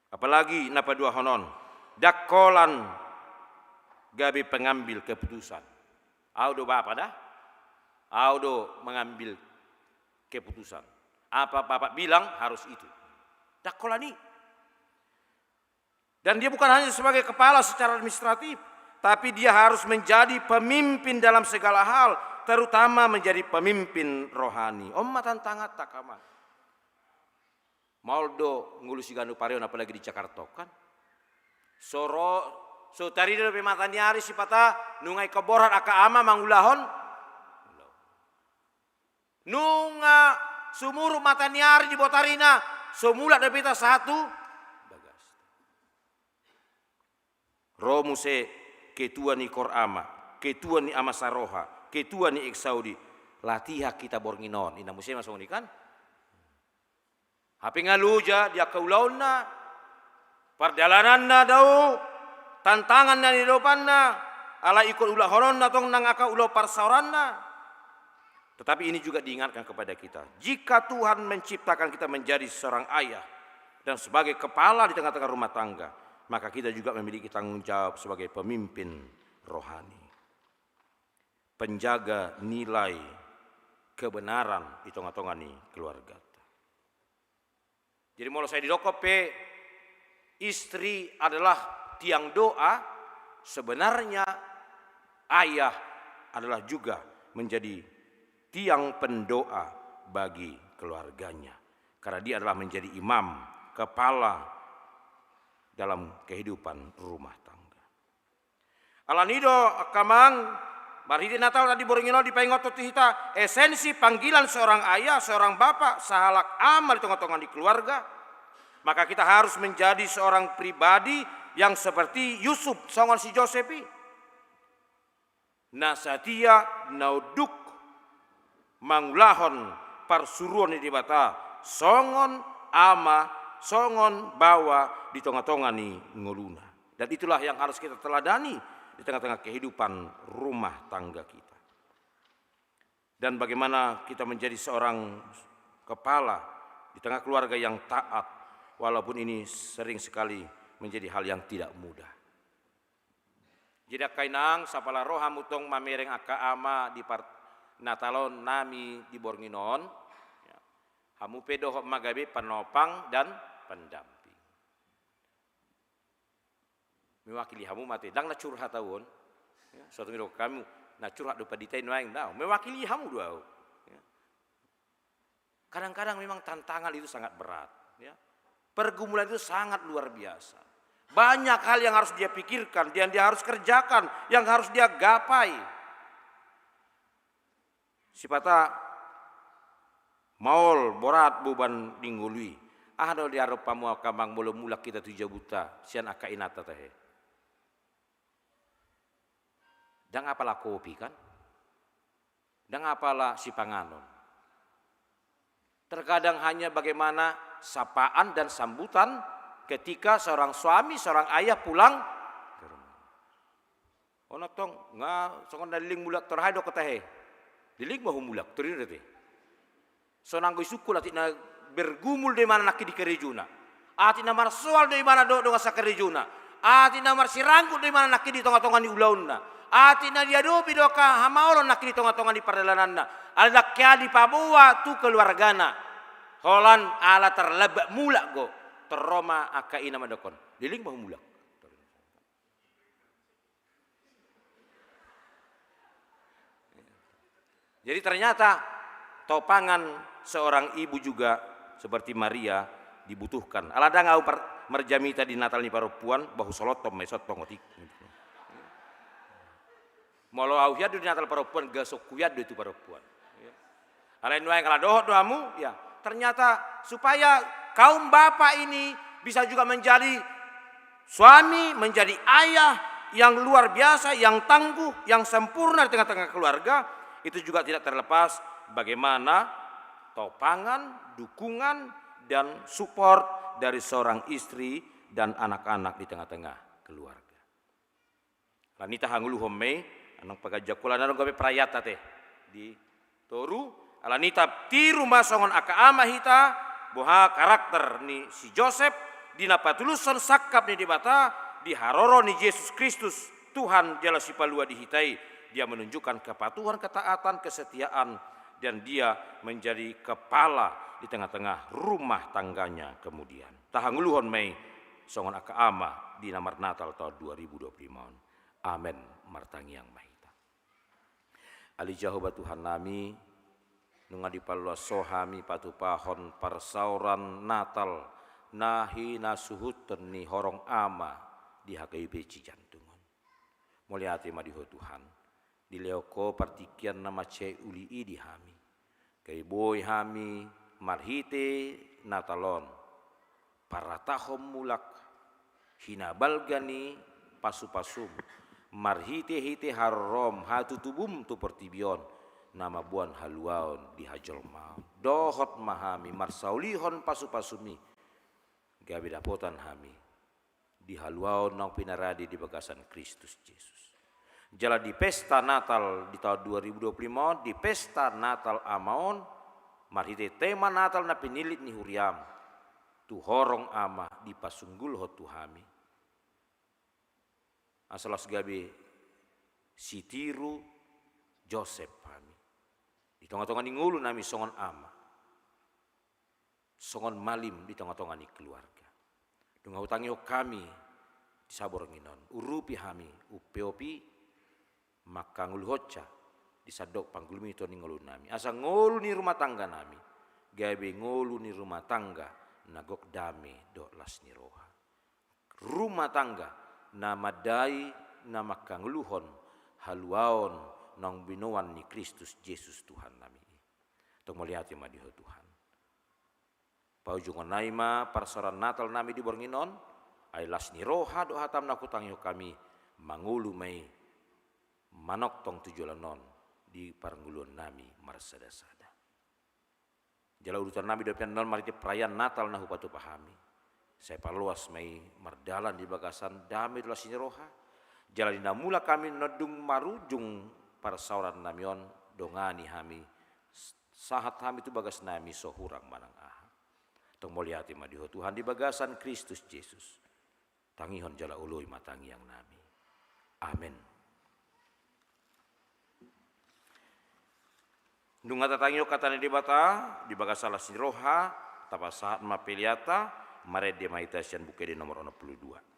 Apalagi napa dua honon dakolan gabe pengambil keputusan. Audo bapak dah, audo mengambil keputusan. Apa bapak bilang harus itu. Dakolani. Dan dia bukan hanya sebagai kepala secara administratif, tapi dia harus menjadi pemimpin dalam segala hal, terutama menjadi pemimpin rohani. Omma tantangat takaman. Maldo ngulusi gandu pareon apalagi di Jakarta kan. So tari dari pemataniari sipata nungai keboran aka ama mangulahon. Nunga sumuru mataniari di botarina somula dapita satu bagas. Romuse ketua ni Korama, ketua ni Amasaroha, ketua ni Eksaudi. Latiha kita bornginon. Ina musim masuk ni kan? Hapi ngaluja dia kaulaun na, perjalanan na dau, tantangan na nilopan na, ala ikut ulah horon na tong nang aka ulah parsauran na. Tetapi ini juga diingatkan kepada kita. Jika Tuhan menciptakan kita menjadi seorang ayah dan sebagai kepala di tengah-tengah rumah tangga, maka kita juga memiliki tanggung jawab sebagai pemimpin rohani. Penjaga nilai kebenaran di tengah-tengah ni keluarga. Jadi kalau saya didokop istri adalah tiang doa, sebenarnya ayah adalah juga menjadi tiang pendoa bagi keluarganya. Karena dia adalah menjadi imam, kepala dalam kehidupan rumah tangga. Alanido kamang marhidi Natal tadi boringino di paingot hita esensi panggilan seorang ayah, seorang bapak, sahalak amal di tengah-tengah di keluarga. Maka kita harus menjadi seorang pribadi yang seperti Yusuf songon si Josepi. Nasatia nauduk mangulahon parsuruan di bata songon ama songon bawa di tengah-tengah ni nguluna. Dan itulah yang harus kita teladani di tengah-tengah kehidupan rumah tangga kita. Dan bagaimana kita menjadi seorang kepala di tengah keluarga yang taat, walaupun ini sering sekali menjadi hal yang tidak mudah. Jadi kainang sapala roha mutong mamereng aka ama di Natalon nami di Bornginon, hamu pedo magabe penopang dan pendamping. Mewakili hamu mati, dang na curhat tawon, suatu minggu kamu na curhat dopa ditain waeng dau, mewakili hamu dua. Kadang-kadang memang tantangan itu sangat berat, pergumulan itu sangat luar biasa. Banyak hal yang harus dia pikirkan, yang dia harus kerjakan, yang harus dia gapai. Sipata maul borat buban ninggului. Ada di arep pamu kamang mulu mulak kita 7 buta sian aka inata teh. Dang apalah kopi kan? Dang apalah si panganon. Terkadang hanya bagaimana sapaan dan sambutan ketika seorang suami, seorang ayah pulang ke rumah. Ono tong nga songon daling mulak terhadap ketahe. Dilig mahu mulak turin rete. Sonanggo suku lati na bergumul di mana nakki di kerejuna. Ati na marsoal di mana do sa kerejuna. Ati na marsirangku di mana nakki di tengah-tengah ni ulaunna. Ati na diadopi do ka hamaolon nakki di tengah-tengah di perjalananna. Alda kya di pabuwa tu keluargana. Holan ala terlebak mulak go. Terroma aka ina madokon. Dilig mahu mulak. Jadi ternyata topangan seorang ibu juga seperti Maria dibutuhkan. Alada ngau merjamita di Natal ni parupuan bahu solotom mesot tongotik. Molo au hiadu di Natal parupuan gasok kuyad itu parupuan. Alain wae kala dohot doamu ya. Ternyata supaya kaum bapak ini bisa juga menjadi suami, menjadi ayah yang luar biasa, yang tangguh, yang sempurna di tengah-tengah keluarga. Itu juga tidak terlepas bagaimana topangan, dukungan, dan support dari seorang istri dan anak-anak di tengah-tengah keluarga. Lanita hangulu homme, anong pagajakula na gabe prayata teh di toru, alanita tiru masongon aka ama hita, boha karakter ni si Joseph, dina patuluson sakap ni dibata, di haroro ni Yesus Kristus, Tuhan jala sipalua dihitai. Dia menunjukkan kepatuhan, ketaatan, kesetiaan, dan dia menjadi kepala di tengah-tengah rumah tangganya kemudian. Tahanguluhon mei songon aka ama di namar Natal tahun 2025. Amin martangi yang mahita. Ali Jehovah Tuhan nami nunga dipalua sohami patupahon parsauran Natal nahi nasuhuten ni horong ama di hakai beci jantungon. Mulyati madiho Tuhan. Di leoko partikian nama ce uli di hami. Kay boy hami marhite natalon. Paratahom mulak hinabalgani pasu-pasum. Marhite-hite harom hatutubum tu pertibion. Nama buan haluaon di hajol maun. Dohot mahami marsaulihon pasu-pasumi. Gabi dapotan hami. Di haluaon nang pinaradi di bagasan Kristus Yesus. Jala di pesta Natal di tahun 2025, di pesta Natal amaon, marhite tema Natal na pinilit ni huriam, tu horong ama di pasunggul ho tuhami. Asalas gabi sitiru Joseph kami. Di tengah-tengah ni ngulu nami songon ama. Songon malim di tengah-tengah ni keluarga. Dunga utangi kami disabor nginon, urupi hami, upeopi maka ngulu hoca disadok panggulmi itu ni ngulu nami asa ngulu ni rumah tangga nami gabe ngulu ni rumah tangga nagok dame do las ni roha rumah tangga nama dai nama kangluhon haluaon nang binoan ni Kristus Yesus Tuhan nami tok melihat ma diho Tuhan paujungan naima parsaran Natal nami di bornginon ai las ni roha do hatam nakutangi kami mangulu mai manok tong tujulanon di paranggulun nami marsada-sada. Jala urutan nami dopian non mariti perayaan Natal nahu patu pahami. Saya paluas mai mardalan di bagasan dami dola siniroha. Jala dinamula kami nedung marujung para sauran namion dongani hami. Sahat hami tu bagas nami sohurang manang aha. Tong moliati madiho Tuhan di bagasan Kristus Yesus. Tangihon jala ului matangi yang nami. Amin. Nunga tatangyo katane di bata di bagasalah siroha tapasahat mapeliata mare de maitasian buke di nomor 62.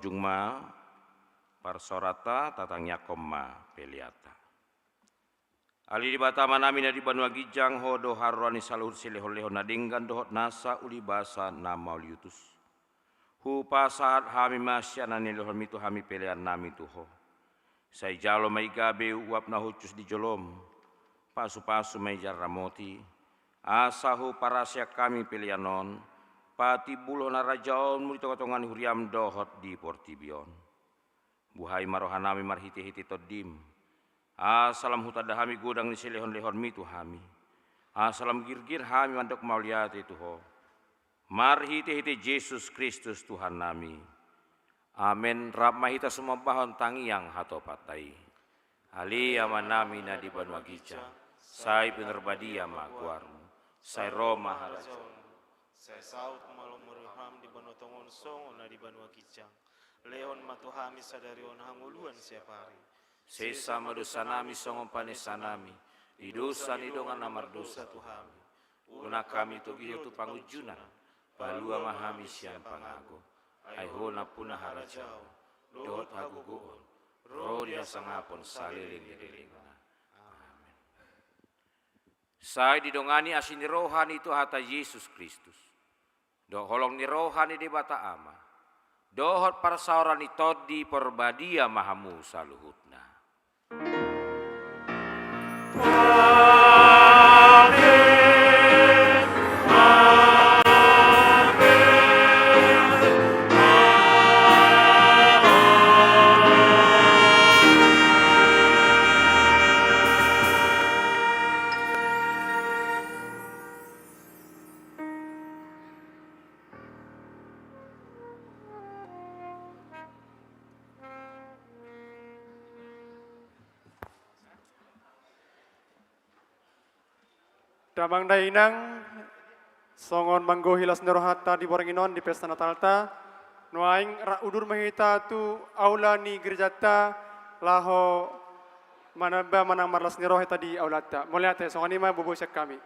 ujung ma parsorata tatangnya koma peliata. Ali di batama nami na di banua gijang hodo harwani saluhur sileho-leho nadinggan dohot nasa uli basa nama uliutus. Hu pasahat hami masya nani lohon mitu hami pelean nami tuho. Sai jalo mai gabe uap na hucus di jolom. Pasu-pasu mai jarramoti. Asahu parasya kami pilianon. Pati bulo na rajaon muli tokotongan huriam dohot di portibion. Buhai marohanami marhiti-hiti todim. Asalam hutadahami gudang ni silehon-lehon mitu hami. Asalam girgir hami mandok mauliati tuho. Marhiti-hiti Yesus Kristus Tuhan nami. Amin. Ramahita semua bahon tangiang hato patai. Ali aman nami na di banua gica. Sai penerbadia maguarmu. Sai Roma harajon. Sai saut malom meruham di banotongon song na di banua gijang. Leon matuhami sadarion hanguluan siapari. Sesa madosa nami songon panesa nami. Di dosa ni dongan namar dosa tuhami. Una kami togiho tu pangujunan. Balua mahami sian pangago. Aihona punah harajau. Dohot haguguon. Rodia sangapon saliling diriling. Sai didongani asini rohani itu hata Yesus Kristus. Do holong ni rohani di bata ama. Dohot para saurani todi perbadia mahamu saluhutna. Damang dainang songon manggo hilas nerohata di borenginon di pesta natalta nuaing ra udur mahita tu aula ni gerjata laho manaba manang marlas nerohata di aulata. Mulia te songon ima bubusyak kami.